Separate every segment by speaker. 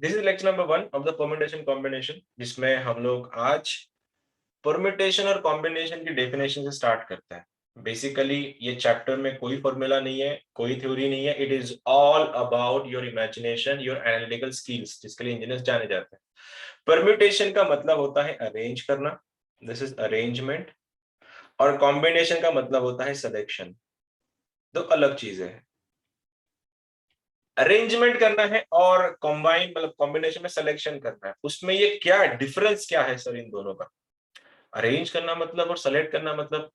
Speaker 1: This is lecture number 1 of the permutation combination, जिसमें हम लोग आज परम्यूटेशन और कॉम्बिनेशन की डेफिनेशन से स्टार्ट करते हैं। बेसिकली ये चैप्टर में कोई फॉर्मूला नहीं है, कोई थ्योरी नहीं है, it is all about your imagination, your analytical skills, जिसके लिए इंजीनियर्स जाने जाते हैं। परम्यूटेशन का मतलब होता है अरेंज करना, दिस इज अरेंजमेंट, और कॉम्बिनेशन का मतलब होता है सिलेक्शन। दो अलग चीजें हैं। अरेंजमेंट करना है और कॉम्बाइन मतलब कॉम्बिनेशन में सिलेक्शन करना है, उसमें ये क्या डिफरेंस क्या है सर इन दोनों का? अरेंज करना मतलब और सेलेक्ट करना मतलब,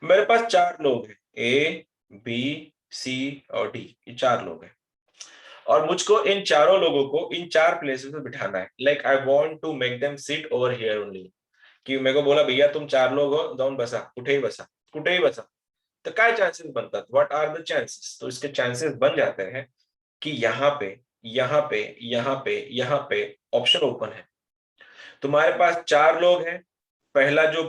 Speaker 1: मेरे पास चार लोग हैं, ए बी सी और डी, ये चार लोग हैं और मुझको इन चारों लोगों को इन चार प्लेसेस पे बिठाना है। Like I want to make them sit over here only, कि मेरे को बोला भैया तुम चार लोग हो, जाओ बसा, उठे ही बसा, उठे ही बसा, तो क्या चांसेस बनता है? What are the chances? तो इसके चांसेस बन जाते हैं कि यहाँ पे यहाँ पे यहाँ पे यहाँ पे ऑप्शन ओपन है। तुम्हारे पास चार लोग हैं, पहला जो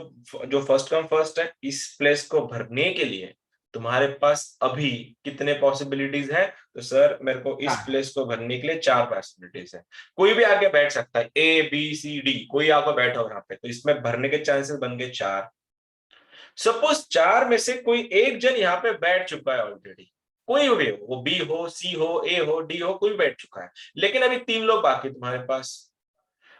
Speaker 1: जो फर्स्ट कम फर्स्ट है, इस प्लेस को भरने के लिए तुम्हारे पास अभी कितने पॉसिबिलिटीज है? तो सर मेरे को इस प्लेस को भरने के लिए चार पॉसिबिलिटीज है। कोई भी आगे बैठ सकता है, ए बी सी डी, कोई आगे बैठा हो यहाँ पे, तो इसमें भरने के चांसेस बन गए चार। सपोज चार में से कोई एक जन यहाँ पे बैठ चुका है ऑलरेडी, कोई भी हो, वो बी हो सी हो ए हो डी हो, कोई बैठ चुका है, लेकिन अभी तीन लोग बाकी तुम्हारे पास।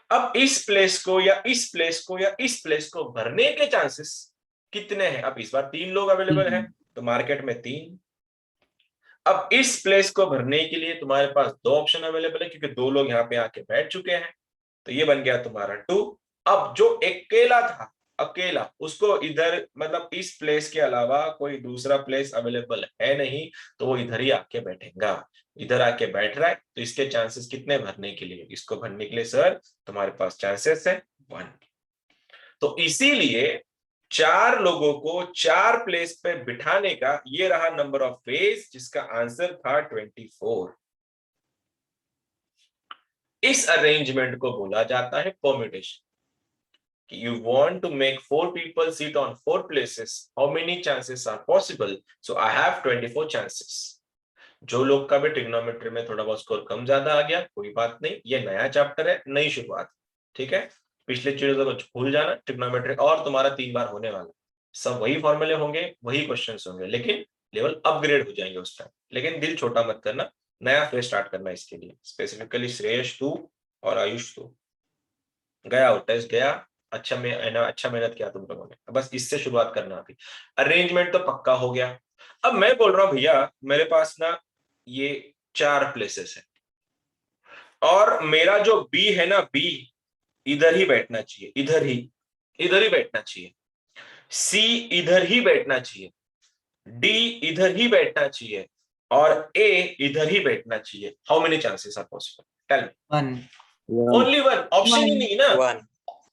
Speaker 1: अब इस प्लेस को या इस प्लेस को या इस प्लेस को भरने के चांसेस कितने हैं? अब इस बार तीन लोग अवेलेबल है, तो मार्केट में तीन। अब इस प्लेस को भरने के लिए तुम्हारे पास दो ऑप्शन अवेलेबल है, क्योंकि दो लोग यहाँ पे आके बैठ चुके हैं, तो ये बन गया तुम्हारा टू। अब जो अकेला था, अकेला, उसको इधर मतलब इस प्लेस के अलावा कोई दूसरा प्लेस अवेलेबल है नहीं, तो वो इधर ही आके बैठेगा। इधर आके बैठ रहा है, तो इसके चांसेस कितने भरने के लिए? इसको भरने के लिए सर तुम्हारे पास चांसेस है 1। तो इसीलिए चार लोगों को चार प्लेस पे बिठाने का ये रहा नंबर ऑफ वेज, जिसका आंसर था 24। इस अरेंजमेंट को बोला जाता है permutation. You want to make 4 people sit on 4 places. How many chances are possible? So I have 24 chances. जो लोग का भी ट्रिग्नोमेट्री में थोड़ा बहुत स्कोर कम ज्यादा आ गया, कोई बात नहीं, ये नया चैप्टर है, नई शुरुआत, ठीक है। पिछले चीजों को भूल जाना, ट्रिग्नोमेट्री और तुम्हारा 3 बार होने वाला, सब वही फॉर्मूले होंगे, वही क्वेश्चंस होंगे, लेकिन लेवल अपग्रेड हो जाएंगे उस टाइम। लेकिन दिल छोटा मत करना, नया फेज स्टार्ट करना, इसके लिए स्पेसिफिकली श्रेयस तू और आयुष तू गया हो, टेस्ट गया, अच्छा मेहनत किया तुम लोगों ने, बस इससे शुरुआत करना। अभी अरेंजमेंट तो पक्का हो गया। अब मैं बोल रहा हूं भैया मेरे पास ना ये चार प्लेसेस है, और मेरा जो बी है ना, बी इधर ही बैठना चाहिए, इधर ही बैठना चाहिए। सी इधर ही बैठना चाहिए, डी इधर ही बैठना चाहिए, और ए इधर ही बैठना चाहिए। How many chances are possible? Tell me. Only one, option ही नहीं ना। One.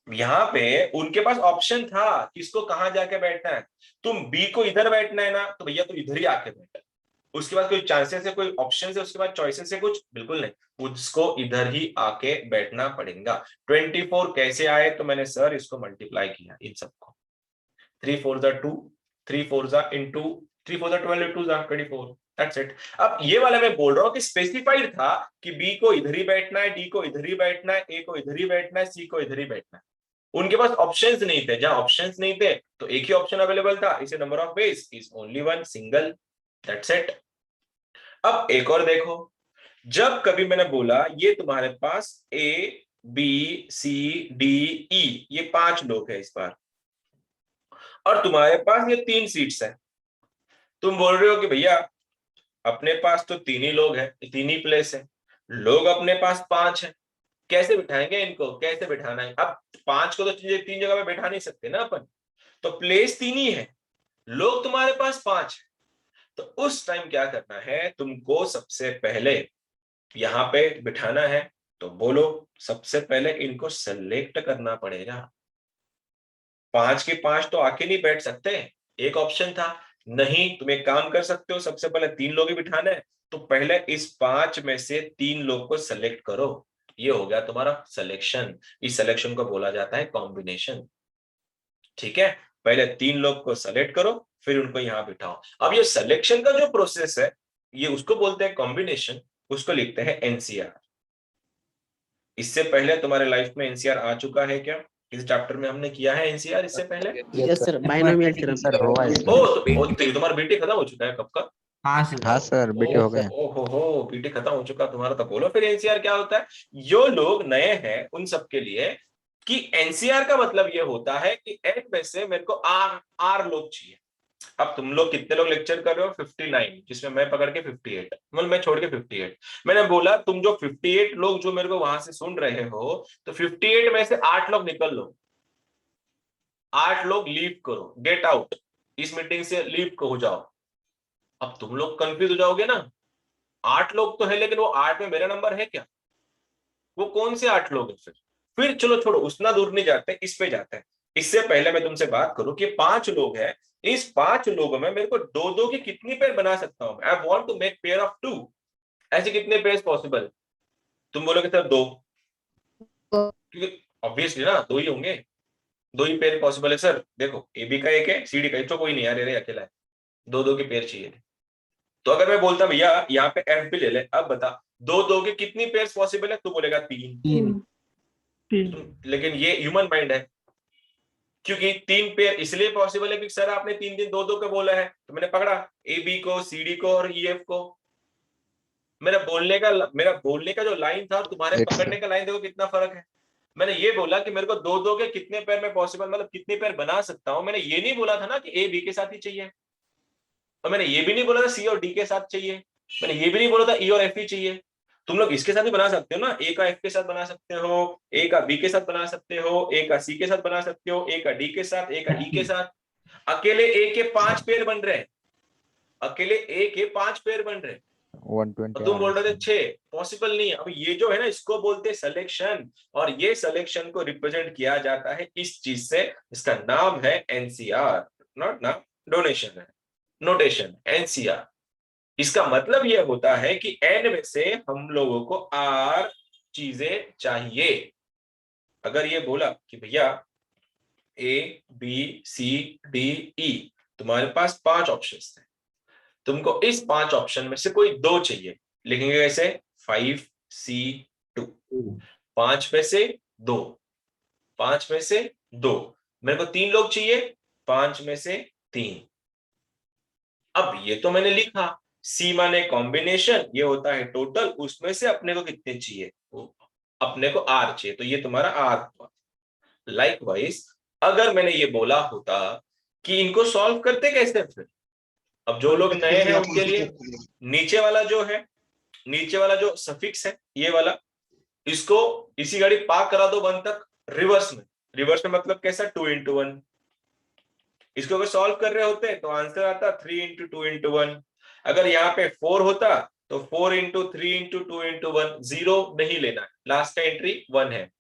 Speaker 1: यहाँ पे उनके पास ऑप्शन था किसको कहां जाके बैठना है। तुम बी को इधर बैठना है ना, तो भैया तुम इधर ही आके बैठा। उसके बाद कोई चांसेस है, कोई ऑप्शन है, उसके बाद चॉइसेस है कुछ? बिल्कुल नहीं, उसको इधर ही आके बैठना पड़ेगा। 24 कैसे आए? तो मैंने सर इसको मल्टीप्लाई किया इन सबको, 3 4 2, 3 4 इंटू 3 4 12 2 24, दैट्स इट। अब ये वाला मैं बोल रहा हूँ कि स्पेसिफाइड था कि बी को इधर ही बैठना है, डी को इधर ही बैठना है, ए को इधर ही बैठना है, सी को इधर ही बैठना है। उनके पास ऑप्शंस नहीं थे, जहां ऑप्शंस नहीं थे तो एक ही ऑप्शन अवेलेबल था, इसे number of ways is only one, single, that's it. अब एक और देखो, जब कभी मैंने बोला ये तुम्हारे पास A B C D E, ये 5 लोग हैं इस बार, और तुम्हारे पास ये 3 सीट्स है। तुम बोल रहे हो कि भैया अपने पास तो 3 ही लोग हैं, 3 ही प्लेस है, लोग अपने पास 5 है, कैसे बिठाएंगे इनको? कैसे बिठाना है? अब 5 को तो 3 जगह पे बैठा नहीं सकते ना अपन, तो प्लेस 3 ही है, लोग तुम्हारे पास 5 है। तो उस टाइम क्या करना है तुमको? सबसे पहले यहां पे बिठाना है, तो बोलो सबसे पहले इनको सेलेक्ट करना पड़ेगा। 5 के 5 तो आके नहीं बैठ सकते, एक ऑप्शन था। नहीं, तुम एक काम कर सकते हो, सबसे पहले 3 लोग ही बिठाना है, तो पहले इस 5 में से 3 लोग को सेलेक्ट करो। ये हो गया तुम्हारा सिलेक्शन। इस सिलेक्शन को बोला जाता है कॉम्बिनेशन, ठीक है। पहले 3 लोग को सेलेक्ट करो, फिर उनको यहां बिठाओ। अब ये सिलेक्शन का जो प्रोसेस है, ये उसको बोलते हैं कॉम्बिनेशन, उसको लिखते हैं एनसीआर। इससे पहले तुम्हारे लाइफ में एनसीआर आ चुका है क्या? इस चैप्टर में हमने किया है एनसीआर इससे पहले?
Speaker 2: Yes sir, binomial theorem
Speaker 3: sir हुआ है
Speaker 1: ओ
Speaker 3: सर।
Speaker 1: तो तुम्हारा बीटी खत्म हो चुका है कब का?
Speaker 2: हाँ सर।
Speaker 3: हाँ सर बीटे हो गए।
Speaker 1: ओहो बीटी खत्म हो चुका तुम्हारा, तो बोलो फिर एनसीआर क्या होता है? जो लोग नए हैं उन सबके लिए कि एनसीआर का मतलब ये होता है कि एन में से मेरे को आर लोग चाहिए। अब तुम लोग कितने लोग लेक्चर कर रहे हो? 59, जिसमें मैं पकड़ के 58, मतलब मैं छोड़ के 58। मैंने बोला तुम जो 58 लोग जो मेरे को वहां से सुन रहे हो, तो 58 में से 8 लोग निकल लो, 8 लोग लीव करो, गेट आउट, इस मीटिंग से लीव हो जाओ। अब तुम लोग कंफ्यूज हो जाओगे ना, 8 लोग तो है लेकिन वो 8 में मेरा नंबर है क्या? वो कौन से 8 लोग है फिर चलो छोड़ो, उतना दूर नहीं जाते, इस पे जाते हैं। इससे पहले मैं तुमसे बात करूं कि 5 लोग हैं, इस 5 लोगों में मेरे को दो दो की कितनी पेयर बना सकता हूं? I want to make pair of 2। ऐसे कितने पेयर पॉसिबल? तुम बोलोगे सर 2, क्योंकि ऑब्वियसली ना 2 ही होंगे, 2 ही पेयर पॉसिबल है सर। देखो ए बी का एक है, सी डी का एक, तो कोई नहीं यार, ये अकेला है, 2 2 की पेयर चाहिए। तो अगर मैं बोलता भैया यहाँ पे एफ भी ले ले, अब बता 2 2 की कितनी पेयर पॉसिबल है? तू बोलेगा 3। लेकिन ये ह्यूमन माइंड है, क्योंकि 3 पेयर इसलिए पॉसिबल है क्योंकि सर आपने 3 दिन 2 2 का बोला है, तो मैंने पकड़ा ए बी को, सी डी को और ई एफ को। मेरा बोलने का जो लाइन था और तुम्हारे पकड़ने का लाइन, देखो कितना फर्क है। मैंने ये बोला कि मेरे को 2 2 के कितने पेयर में पॉसिबल, मतलब कितने पेयर बना सकता हूं। मैंने ये नहीं बोला था ना कि ए बी के साथ ही चाहिए, और मैंने ये भी नहीं बोला था सी और डी के साथ चाहिए, मैंने ये भी नहीं बोला था ई और एफ ही चाहिए। तुम लोग इसके साथ भी बना सकते हो ना, ए का एफ के साथ बना सकते हो, ए का बी के साथ बना सकते हो, ए का सी के साथ बना सकते हो, ए का डी के साथ, ए का ई के साथ। अकेले ए के 5 पेयर बन रहे हैं, अकेले ए के 5 पेयर बन रहे हैं,
Speaker 3: 120
Speaker 1: तुम बोल रहे थे 6। पॉसिबल नहीं है। अब ये जो है ना, इसको बोलते हैं सिलेक्शन, और ये सिलेक्शन को रिप्रेजेंट किया जाता है इस चीज से, इसका नाम है एनसीआर, नॉट नाम, डोनेशन है, नोटेशन, एनसीआर। इसका मतलब यह होता है कि एन में से हम लोगों को आर चीजें चाहिए। अगर ये बोला कि भैया A B C D E, तुम्हारे पास 5 ऑप्शन थे, तुमको इस 5 ऑप्शन में से कोई 2 चाहिए, लिखेंगे कैसे? 5C2, 5 में से 2, 5 में से 2। मेरे को 3 लोग चाहिए, 5 में से 3। अब ये तो मैंने लिखा, सी माने कॉम्बिनेशन, ये होता है टोटल, उसमें से अपने को कितने चाहिए? अपने को आर चाहिए, तो ये तुम्हारा आर हुआ। लाइकवाइज अगर मैंने ये बोला होता कि इनको सॉल्व करते कैसे फिर, अब जो लोग नए हैं उनके लिए नीचे वाला जो है, नीचे वाला जो सफिक्स है ये वाला, इसको इसी गाड़ी पार करा दो 1 तक रिवर्स में। रिवर्स में मतलब कैसा? 2 into 1। इसको अगर सॉल्व कर रहे होते तो आंसर आता 3 into 2 into 1। अगर यहाँ पे 4 होता तो 4 into 3 into 2 into 1, 0 नहीं लेना है, लास्ट का एंट्री 1 है।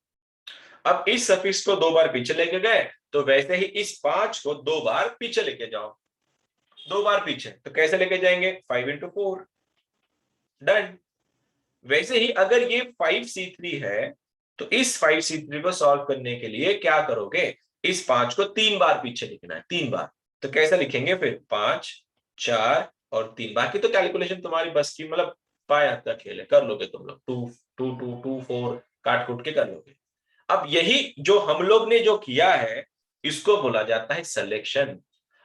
Speaker 1: अब इस सफिक्स को 2 बार पीछे लेके गए, तो वैसे ही इस 5 को 2 बार पीछे लेके जाओ, 2 बार पीछे, तो कैसे लेके जाएंगे? 5 into 4, डन। वैसे ही अगर ये 5C3 है, तो इस 5C3 को सॉल्व करने के लिए क्या करोगे? इस 5 को 3 बार पीछे लिखना है, 3 बार। तो कैसे लिखेंगे फिर? 5 4 और 3। बाकी तो कैलकुलेशन तुम्हारी बस की, मतलब पाया का खेल है, कर लोगे तुम लोग, 2 2 2 2 4 काट कूट के कर लोगे। अब यही जो हम लोग ने जो किया है, इसको बोला जाता है सिलेक्शन,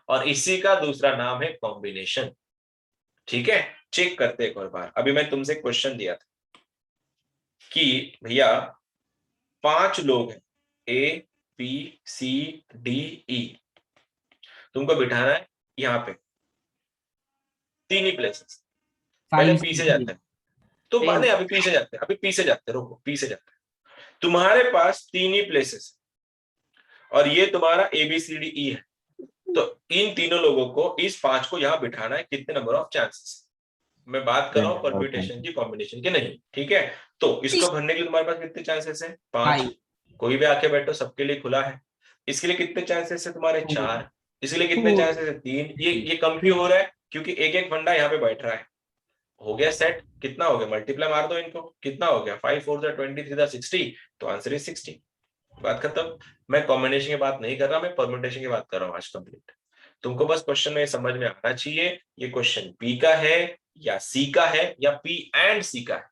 Speaker 1: और इसी का दूसरा नाम है कॉम्बिनेशन। ठीक है, चेक करते एक और बार। अभी मैं तुमसे क्वेश्चन दिया था कि भैया 5 लोग हैं, A B C D E, तुमको बिठाना है यहाँ पे 3 ही प्लेसेस। पहले पी से जाते हैं, तो बाद में अभी पी से जाते हैं, अभी पी से जाते हैं, रोको, पी से जाते हैं। तुम्हारे पास 3 ही प्लेसेस और ये तुम्हारा A B C D E है, तो इन तीनों लोगों को, इस 5 को यहाँ बिठाना है। कितने नंबर ऑफ चांसेस? मैं बात कर रहा हूँ परम्यूटेशन की, कॉम्बिनेशन की नहीं, ठीक है? तो इसको भरने के लिए तुम्हारे पास कितने चांसेस है? 5। कोई भी आके बैठो, सबके लिए खुला है। इसके लिए कितने चांसेस है तुम्हारे? 4। इसके लिए कितने चांसेस है? 3। ये कम क्यों हो रहा है? क्योंकि एक एक फंडा यहाँ पे बैठ रहा है। हो गया सेट। कितना हो गया? मल्टीप्लाई मार दो इनको, कितना हो गया? 5 4 20 3 60, तो आंसर इज 60। बात खत्म। मैं कॉम्बिनेशन की बात नहीं कर रहा, मैं परम्यूटेशन की बात कर रहा हूँ आज कंप्लीट। तुमको बस क्वेश्चन में समझ में आना चाहिए ये क्वेश्चन पी का है या सी का है या पी एंड सी का है।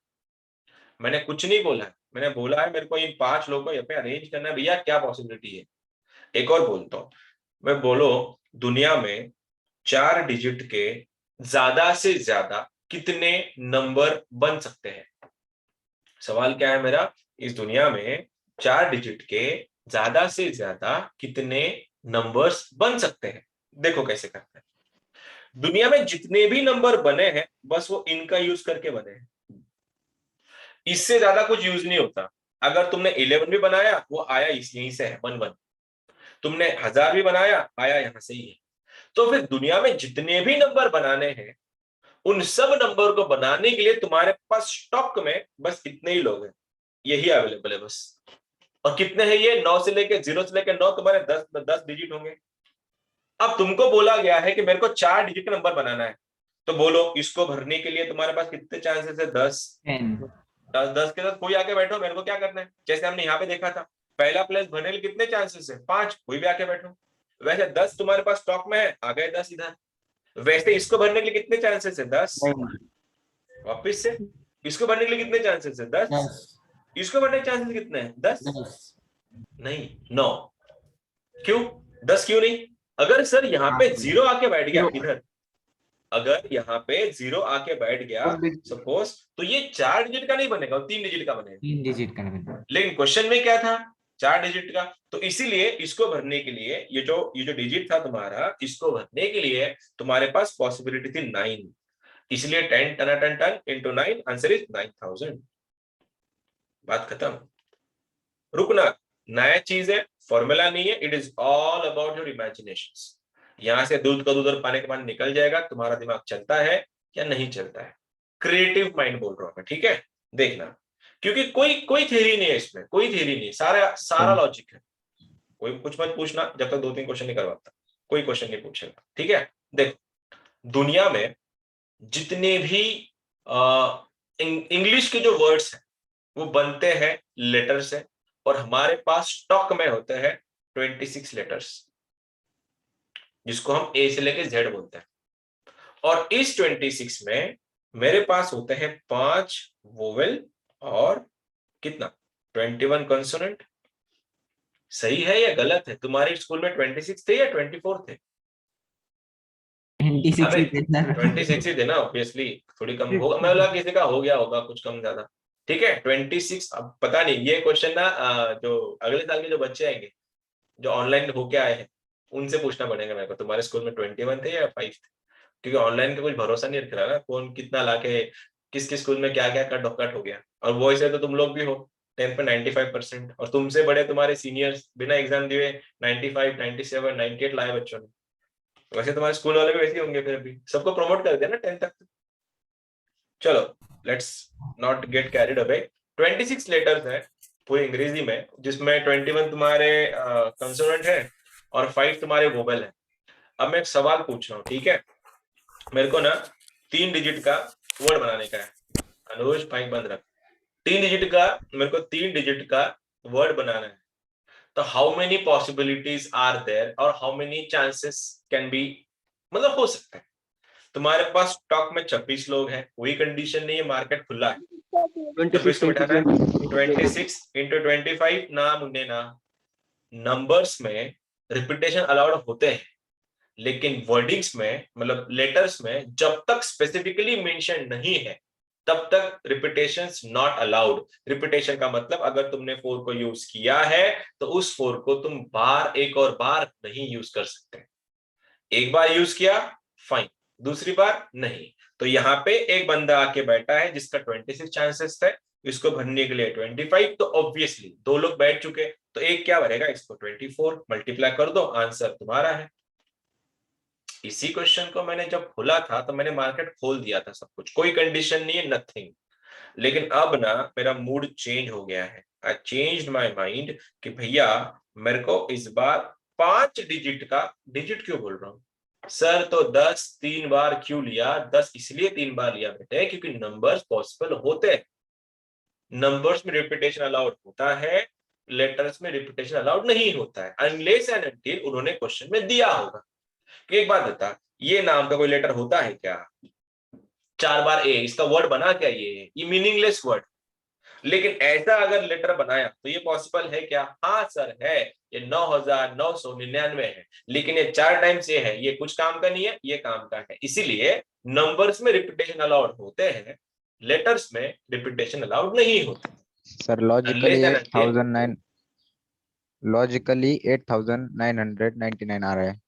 Speaker 1: मैंने कुछ नहीं बोला है, मैंने बोला है मेरे को इन 5 लोगों को यहाँ पे अरेंज करना है, भैया क्या पॉसिबिलिटी है। एक और बोलता हूँ मैं, बोलो दुनिया में 4 डिजिट के ज्यादा से ज्यादा कितने नंबर बन सकते हैं। सवाल क्या है मेरा, इस दुनिया में 4 डिजिट के ज्यादा से ज्यादा कितने नंबर्स बन सकते हैं। देखो कैसे करते हैं। दुनिया में जितने भी नंबर बने हैं बस वो इनका यूज करके बने हैं, इससे ज्यादा कुछ यूज नहीं होता। अगर तुमने 11 भी बनाया वो आया यहीं से है, 1 1। तुमने 1000 भी बनाया आया यहां से ही है। तो फिर दुनिया में जितने भी नंबर बनाने हैं उन सब नंबर को बनाने के लिए तुम्हारे पास स्टॉक में बस इतने ही लोग हैं, यही अवेलेबल है बस। और कितने हैं ये, 9 से लेके 0 से लेके 9, तुम्हारे 10 डिजिट होंगे। अब तुमको बोला गया है कि मेरे को 4 डिजिट का नंबर बनाना है, तो बोलो इसको भरने के लिए तुम्हारे पास कितने चांसेस है, 10। 10 के साथ कोई आके बैठो, मेरे को क्या करना है, जैसे हमने यहाँ पे देखा था पहला प्लेस भरने के लिए कितने चांसेस है, 5, कोई भी आके बैठो। वैसे 10 तुम्हारे पास स्टॉक में है, आ गए 10 इधर। वैसे इसको भरने के लिए कितने चांसेस है, 10। वापिस से इसको भरने के लिए कितने चांसेस है, 10। इसको भरने के चांसेस कितने हैं, 10। नहीं, 9। क्यों 10 क्यों नहीं? अगर सर यहाँ पे 0 आके बैठ गया इधर, अगर यहाँ पे 0 आके बैठ गया सपोज, तो ये 4 डिजिट का नहीं बनेगा, 3 डिजिट का बनेगा।
Speaker 2: 3 डिजिट का बनेगा।
Speaker 1: लेकिन क्वेश्चन में क्या था, 4 डिजिट का। तो इसीलिए इसको भरने के लिए ये जो डिजिट था तुम्हारा, इसको भरने के लिए तुम्हारे पास पॉसिबिलिटी थी 9। इसलिए 10 ten ten ten into 9, answer is 9000। बात खत्म। रुकना, नया चीज है, फॉर्मूला नहीं है, it is all about your imagination. यहां से दूध का दूध और पानी का पानी निकल जाएगा, तुम्हारा दिमाग चलता है या नहीं चलता है। क्रिएटिव माइंड बोल रहा हूं मैं, ठीक है, देखना। क्योंकि कोई कोई थ्योरी नहीं है इसमें, कोई थ्योरी नहीं है, सारा लॉजिक है। कोई कुछ मत पूछना जब तक 2-3 क्वेश्चन नहीं करवाता, कोई क्वेश्चन नहीं पूछेगा, ठीक है। देखो दुनिया में जितने भी इंग्लिश के जो वर्ड्स हैं वो बनते हैं लेटर से, और हमारे पास स्टॉक में होते हैं 26 लेटर्स, जिसको हम ए से लेके जेड बोलते हैं। और इस 26 में मेरे पास होते हैं 5 वोवेल और कितना, 21 कंसोनेंट। सही है या गलत है? तुम्हारे स्कूल में 26 थे या 24 थे? 26 ही थे ना, ऑब्वियसली। थोड़ी कम होगा, मैं बोला किसी का हो गया होगा कुछ कम ज्यादा, ठीक है। 26, अब पता नहीं, ये क्वेश्चन ना जो अगले साल के जो बच्चे आएंगे जो ऑनलाइन होके आए हैं उनसे पूछना पड़ेगा मेरे को, तुम्हारे स्कूल में 21 थे या 5 थे। क्योंकि ऑनलाइन का कुछ भरोसा नहीं रख रहा ना, कौन कितना लाके किस स्कूल में क्या क्या कट हो गया। और वो ऐसे तो तुम लोग भी हो 10th पे 95%, और तुमसे बड़े तुम्हारे सीनियर्स बिना एग्जाम दिए 95, 97, 98 लाए बच्चों ने। वैसे तुम्हारे स्कूल वाले भी वैसे ही होंगे, फिर अभी सबको प्रमोट कर दिया ना 10 तक। चलो let's not get carried away. 26 letters है पूरी अंग्रेजी में, जिसमें 21 तुम्हारे कंसोनेंट है और 5 तुम्हारे वोवेल है। अब मैं एक सवाल पूछ रहा हूँ, ठीक है। मेरे को ना 3 डिजिट का वर्ड बनाने का है। अनुज माइक बंद रख। 3 डिजिट का, मेरे को 3 डिजिट का वर्ड बनाना है। तो how many possibilities are there और how many chances can be, मतलब हो सकता है। तुम्हारे पास स्टॉक में 26 लोग हैं, कोई कंडीशन नहीं है, मार्केट खुला है। 26 को बिठाना है, 26 इंटू 25 ना मुन्ने ना। नंबर्स में रिपीटेशन अलाउड होते हैं, लेकिन वर्डिंग्स में मतलब लेटर्स में जब तक स्पेसिफिकली मेंशन नहीं है तब तक रिपीटेशंस नॉट अलाउड। रिपीटेशन का मतलब अगर तुमने 4 को यूज किया है तो उस 4 को तुम एक और बार नहीं यूज कर सकते। एक बार यूज किया फाइन, दूसरी बार नहीं। तो यहाँ पे एक बंदा आके बैठा है जिसका 26 चांसेस थे, इसको भरने के लिए 25, तो ऑब्वियसली 2 लोग बैठ चुके, तो एक क्या भरेगा, इसको 24 मल्टीप्लाई कर दो, आंसर तुम्हारा है। इसी क्वेश्चन को मैंने जब खोला था तो मैंने मार्केट खोल दिया था, सब कुछ, कोई कंडीशन नहीं है, नथिंग। लेकिन अब ना मेरा मूड चेंज हो गया है, आई चेंज्ड माय माइंड कि भैया मेरे को इस बार 5 डिजिट का, डिजिट क्यों बोल रहा हूँ सर, तो 10 3 बार क्यों लिया, 10 इसलिए 3 बार लिया बेटे क्योंकि नंबर्स पॉसिबल होते हैं। नंबर्स में रिपीटेशन अलाउड होता है, लेटर्स में रिपीटेशन अलाउड नहीं होता है, अनलेस एंड अनटिल उन्होंने क्वेश्चन में दिया होगा। कि एक बात बता, ये नाम का कोई लेटर होता है क्या? 4 बार ए, इसका वर्ड बना क्या ये मीनिंगलेस वर्ड। लेकिन ऐसा अगर लेटर बनाया तो ये पॉसिबल है क्या? हाँ सर है, ये 9,999 है, लेकिन ये 4 टाइम्स ये है, ये कुछ काम का नहीं है, ये काम का है। इसीलिए नंबर्स में रिपीटेशन अलाउड होते हैं, लेटर्स में रिपीटेशन अलाउड नहीं होते।
Speaker 3: Sir
Speaker 1: Unless and until
Speaker 3: logically 8,999 आ रहा है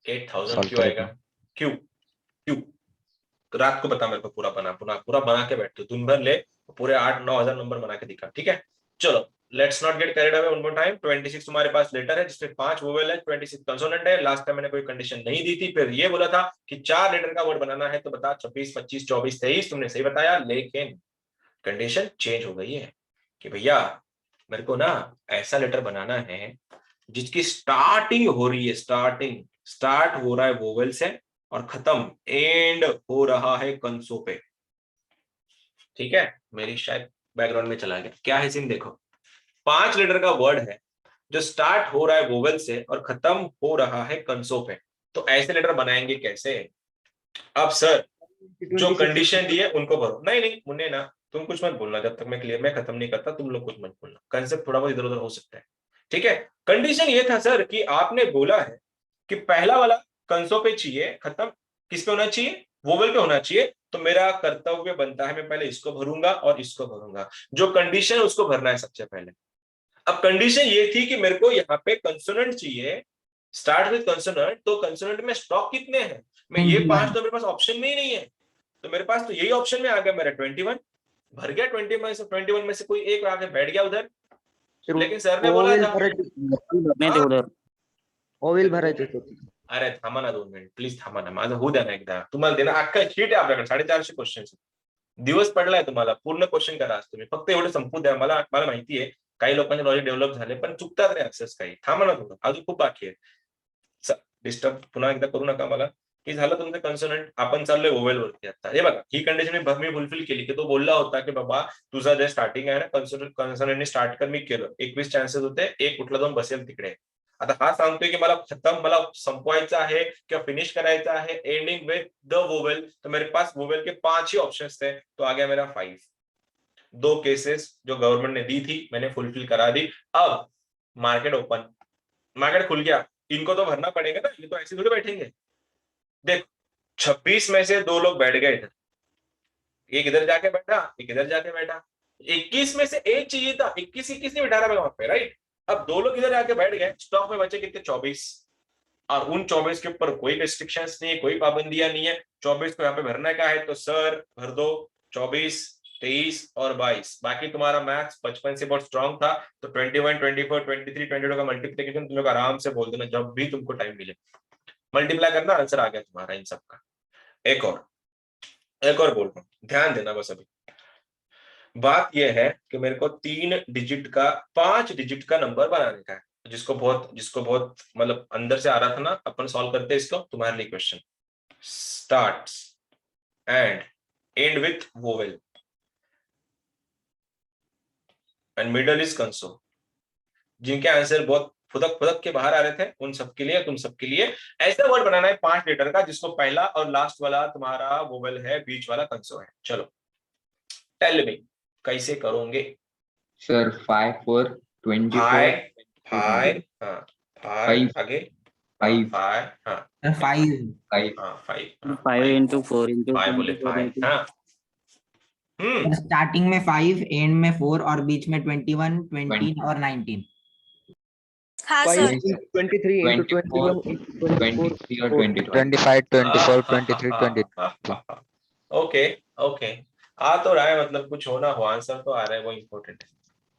Speaker 1: 8,000
Speaker 3: सॉल्व
Speaker 1: क्यों
Speaker 3: करे
Speaker 1: आएगा?
Speaker 3: तो।
Speaker 1: क्यों क्यों? तो रात को बता मेरे को, पूरा पूरा बना के बैठ, दिन भर ले, पूरे 8-9 हजार नंबर बना के दिखा, ठीक है? चलो, let's not get carried away one more time. 26 तुम्हारे पास लेटर है जिसमें 5 वोवेल है, 26 कंसोनेंट है। लास्ट टाइम मैंने कोई कंडीशन नहीं दी थी, फिर ये बोला था कि 4 लेटर का वर्ड बनाना है, तो बता 26, 25, 24, 23, तुमने सही बताया, लेकिन कंडीशन चेंज हो गई है कि भैया मेरे को ना ऐसा लेटर बनाना है जिसकी स्टार्टिंग हो रही है, स्टार्ट हो रहा है वोवेल से और खत्म एंड हो रहा है कंसो पे। ठीक है, मेरी शायद बैकग्राउंड में चला गया, क्या है सीन देखो। 5 लेटर का वर्ड है जो स्टार्ट हो रहा है वोवेल से और खत्म हो रहा है कंसो पे, तो ऐसे लेटर बनाएंगे कैसे? अब सर जो कंडीशन दी है उनको भरो। नहीं नहीं मुन्ने ना, तुम कुछ मत बोलना जब तक मैं खत्म नहीं करता, तुम लोग कुछ मत बोलना, कंसेप्ट थोड़ा बहुत इधर उधर हो सकता है। ठीक है, कंडीशन ये था सर कि आपने बोला है कि पहला वाला कंसो पे चाहिए, खत्म किस पे होना चाहिए? वोवेल पे होना चाहिए। तो मेरा कर्तव्य बनता है मैं पहले इसको भरूंगा और इसको भरूंगा, जो कंडीशन है उसको भरना है सबसे पहले। अब कंडीशन ये थी कि मेरे को यहाँ पे कंसोनेंट चाहिए, स्टार्ट विद कंसोनेंट, तो कंसोनेंट में स्टॉक कितने हैं? मैं ये 5 तो मेरे पास ऑप्शन में ही नहीं है, तो मेरे पास तो यही ऑप्शन में आ गया, मेरा 21 भर गया। 21 में से कोई एक आके बैठ गया उधर, लेकिन सर ने बोला था
Speaker 2: उधर
Speaker 4: ओविल भरायचे होते.
Speaker 1: अरे थांबा ना 2 मिनिट प्लीज, थांबा ना, माझं होऊ द्या ना एकदा, तुम्हाला देणार अख्खा शीट आहे आपल्याकडे, 450 क्वेश्चन दिवस पडलाय तुम्हाला, पूर्ण क्वेश्चन करा आज तुम्ही, फक्त एवढं संपू द्या मला. मला माहिती आहे काही लोकांचे लॉजिक डेव्हलप झाले, पण चुकतात रे असंच काही. थांबा ना थोडं, अजून खूप बाकी आहे. डिस्टर्ब पुन्हा एकदा करू नका मला. की झालं तुमचं कन्सोनंट, आपण चाललोय ओवेल वरती आता. हे बघा ही कंडिशन मी फुलफिल केली की तो बोलला होता की बाबा तुझं जे स्टार्टिंग आहे ना कन्सोनंटने स्टार्ट कर, मी केलं. 21 चान्सेस होते, एक कुठला जाऊन बसेल तिकडे. आता हा सांगतोय की मला खतम, मला संपवायचं आहे किंवा फिनिश करायचं आहे एंडिंग विद द वोवेल, तो मेरे पास वोवेल के 5 ही ऑप्शंस थे, तो आ गया मेरा 5. 2 केसेस जो गवर्नमेंट ने दी थी मैंने फुलफिल करा दी. अब मार्केट ओपन, मार्केट खुल गया, इनको तो भरना पड़ेगा ना, ये तो ऐसे थोड़ी बैठेंगे. देख 26 में से 2 लोग बैठ गए इधर, एक इधर जाके बैठा, एक इधर जाके बैठा. 21 में से एक चाहिए था, 21 नहीं बिठा रहा मैं वहां पे, राइट? अब 2 लोग इधर जाके बैठ गए, स्टॉक में बचे कितने? 24. और उन 24 के ऊपर कोई रिस्ट्रिक्शंस नहीं है, कोई पाबंदियां नहीं है. 24 को यहाँ पे भरने का है तो सर भर दो. 24, 23 और 22. बाकी तुम्हारा मैथ्स बचपन से बहुत स्ट्रांग था, तो 21, 24, 23, 22 का मल्टीप्लीकेशन तुम लोग आराम से बोल देना जब भी तुमको टाइम मिले, मल्टीप्लाई करना, आंसर आ गया तुम्हारा इन सबका. एक और बोल रहा हूँ, ध्यान देना बस. अभी बात यह है कि मेरे को 3 डिजिट का 5 डिजिट का नंबर बनाने का है, जिसको बहुत मतलब अंदर से आ रहा था ना, अपन सॉल्व करते हैं इसको. तुम्हारे लिए question, starts and end with vowel and middle is conso. जिनके आंसर बहुत फुदक के बाहर आ रहे थे उन सबके लिए, तुम सबके लिए ऐसा वर्ड बनाना है 5 लेटर का जिसको पहला और लास्ट वाला तुम्हारा वोवेल है, बीच वाला कंसो है. चलो टेल मी कैसे करोगे?
Speaker 2: सर 5 4 24
Speaker 1: फाइव फाइव हाँ, फाइव
Speaker 2: Five.
Speaker 1: आगे
Speaker 2: 5
Speaker 1: फाइव हाँ
Speaker 4: 5.
Speaker 2: 5
Speaker 1: हाँ 5
Speaker 2: 5 into 4 into
Speaker 1: 5 बोले 5 हाँ.
Speaker 4: स्टार्टिंग में 5, एंड में 4 और बीच में 21, 20 और 19.
Speaker 5: हाँ
Speaker 4: Five
Speaker 5: sir.
Speaker 4: into 23 into 21 into 24.
Speaker 2: 23 और 22
Speaker 3: 25 24 23 22
Speaker 1: ओके ओके, आ तो रहा है, मतलब कुछ होना हो, आंसर तो आ रहा है, वो इम्पोर्टेंट है.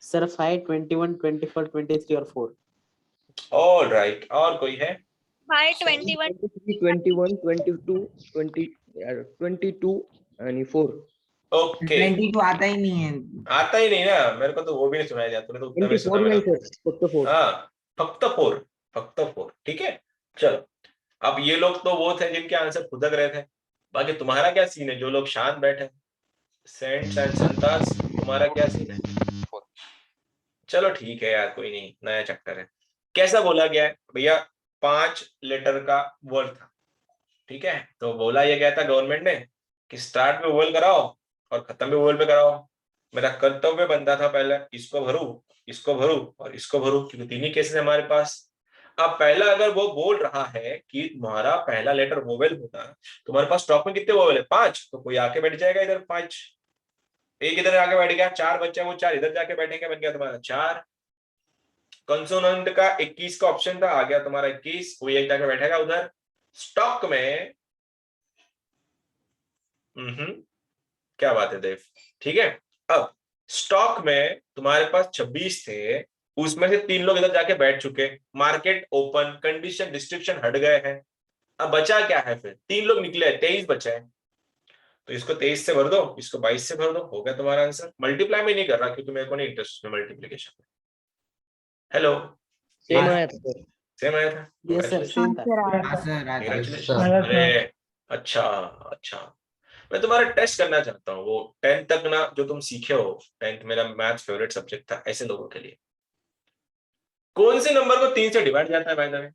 Speaker 6: सर 5 21 24 23 और 4.
Speaker 1: ऑल राइट, और कोई है?
Speaker 5: 5 21
Speaker 4: 21, 22, 20, 22 and 4.
Speaker 1: ओके
Speaker 4: 22 आता ही नहीं है.
Speaker 1: आता ही नहीं ना, मेरे को तो वो भी नहीं सुनाया जाता, तूने तो उत्तर में सुना
Speaker 4: 24
Speaker 1: मैंने.
Speaker 4: नहीं सर, फक्त 4.
Speaker 1: हाँ फक्त 4, ठीक है. चलो अब ये लोग तो वो थे जिनके आंसर फुदक रहे थे, बाकी तुम्हारा क्या सीन है? जो लोग शांत बैठे, सेंट्स एंड संतास, तुम्हारा क्या सीन है? चलो ठीक है यार, कोई नहीं, नया चैप्टर है. कैसा बोला गया है भैया? 5 लेटर का वर्ड था, ठीक है. तो बोला ये गया था गवर्नमेंट ने कि स्टार्ट में वोवेल कराओ और खत्म भी वोवेल पे कराओ. मेरा कर्तव्य बनता था पहले इसको भरूं, इसको भरूं और इसको भरूं, क्योंकि तीन ही केसेस हमारे पास। अब पहला अगर वो बोल रहा है कि तुम्हारा पहला लेटर वोवेल होता है, तुम्हारे पास स्टॉक में कितने वोवेल है? 5, तो कोई आके बैठ जाएगा इधर 5, एक इधर आके बैठ गया, 4 बच्चे, वो 4 इधर जाके बैठेंगे, बन गया तुम्हारा 4। कंसोनेंट का 21 का ऑप्शन था, आ गया तुम्हारा 21, कोई एक जाके बैठेगा उधर। स्टॉक में क्या बात है देव, ठीक है। अब स्टॉक में तुम्हारे पास 26 थे, उसमें से 3 लोग इधर जाके बैठ चुके, मार्केट ओपन, कंडीशन डिस्क्रिप्शन हट गए हैं। अब बचा क्या है? फिर 3 लोग निकले, 23 बचे हैं। तो इसको 23 से भर दो, इसको 22 से भर दो, हो गया तुम्हारा आंसर। मल्टीप्लाई में नहीं कर रहा क्योंकि मेरे को नहीं इंटरेस्ट मल्टीप्लीकेशन में। हेलो,
Speaker 6: सेम आया था सर।
Speaker 1: सेम आया था?
Speaker 6: यस सर, सेम था।
Speaker 4: हाँ सर, हाँ सर।
Speaker 1: Congratulations। अरे अच्छा अच्छा, मैं तुम्हारा टेस्ट करना चाहता हूँ, वो 10th तक ना जो तुम सीखे हो, 10th मेरा मैथ फेवरेट सब्जेक्ट था, ऐसे लोगों के लिए कौन से नंबर को 3 से डिवाइड जाता है? By the way,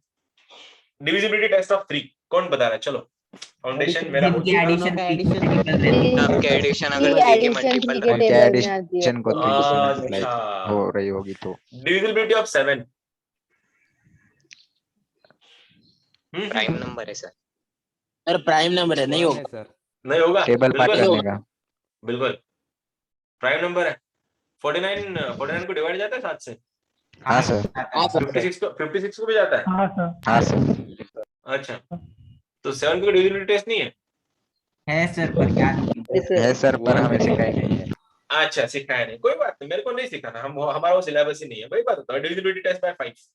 Speaker 1: divisibility test of 3 कौन बता रहा है? चलो, फाउंडेशन मेरा हो
Speaker 4: जिनकी
Speaker 1: गया।
Speaker 4: एडिशन
Speaker 2: आपके एडिशन अगर
Speaker 7: ये
Speaker 2: 3 के
Speaker 7: एडिशन
Speaker 2: मल्टीपल
Speaker 7: 3 के
Speaker 3: उनके
Speaker 7: टेबल में आती है।
Speaker 3: एडिशन को 3 से मल्टीप्लाई
Speaker 1: अच्छा,
Speaker 3: हो रही होगी तो
Speaker 1: डिविजिबिलिटी ऑफ 7
Speaker 2: प्राइम नंबर है सर।
Speaker 6: सर प्राइम नंबर है, नहीं होगा।
Speaker 1: नहीं होगा?
Speaker 3: टेबल पार्ट
Speaker 1: बिल्कुल
Speaker 3: करने का।
Speaker 1: बिल्कुल प्राइम नंबर है। 49 को डिवाइड जाता है 7 से?
Speaker 3: हाँ सर,
Speaker 6: हाँ सर।
Speaker 1: 56 को भी जाता है?
Speaker 3: हाँ सर।
Speaker 1: अच्छा, तो 7 को डिविजिबिलिटी टेस्ट नहीं है?
Speaker 4: है सर, पर क्या नहीं।
Speaker 3: है सर, पर हमें सिखाई नहीं है।
Speaker 1: अच्छा, सिखाया नहीं, कोई बात नहीं, मेरे को नहीं सिखाना, हम हमारा वो सिलेबस ही नहीं है। वही बात होता है, डिविजिबिलिटी टेस्ट बाय 5।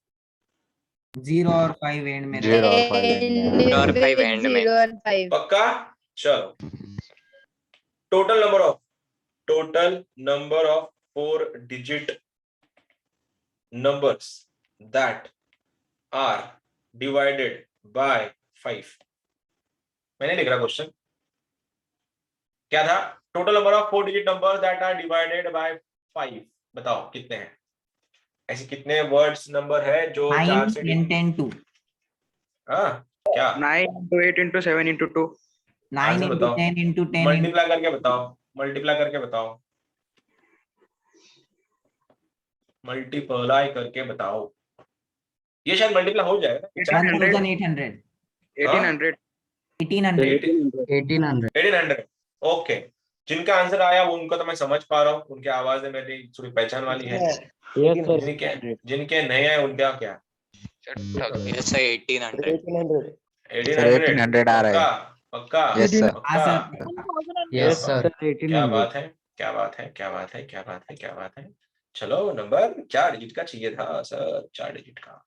Speaker 4: 0 और 5 एंड में
Speaker 3: 0 और 5 एंड
Speaker 2: और 5 एंड में
Speaker 7: 0 और 5।
Speaker 1: पक्का? चलो, total number of 4 digit numbers that are divided by 5। मैंने लिख रहा क्वेश्चन क्या था? Total number of 4 digit numbers that are divided by 5। बताओ कितने हैं? ऐसे कितने वर्ड्स नंबर है जो 4 से
Speaker 4: 9, 10, 2।
Speaker 1: हाँ क्या?
Speaker 8: 9 into 8 into 7 into 2.
Speaker 4: 9
Speaker 1: answer
Speaker 4: into
Speaker 1: बताओ,
Speaker 4: 10 into 10 into
Speaker 1: मल्टीप्लाई करके बताओ, मल्टीप्लाई करके बताओ, मल्टीप्लाई करके बताओ। ये शायद मल्टीप्लाई हो जाएगा।
Speaker 4: 1800।
Speaker 8: 1800.
Speaker 4: 1800।
Speaker 6: 1800।
Speaker 1: ओके, जिनका आंसर आया वो उनको तो मैं समझ पा रहा हूँ, उनकी आवाज मेरी थोड़ी पहचान वाली है।
Speaker 6: Yes sir.
Speaker 1: जिनके नहीं आए उनका क्या?
Speaker 2: Yes sir 1800।
Speaker 1: 1800
Speaker 3: 1800 आ रहा है।
Speaker 1: पक्का?
Speaker 3: Yes sir.
Speaker 1: पक्का?
Speaker 6: Yes sir.
Speaker 1: क्या बात है, क्या बात है, क्या बात है, क्या बात है, क्या बात है। चलो, नंबर 4 डिजिट का चाहिए था सर, 4 डिजिट का।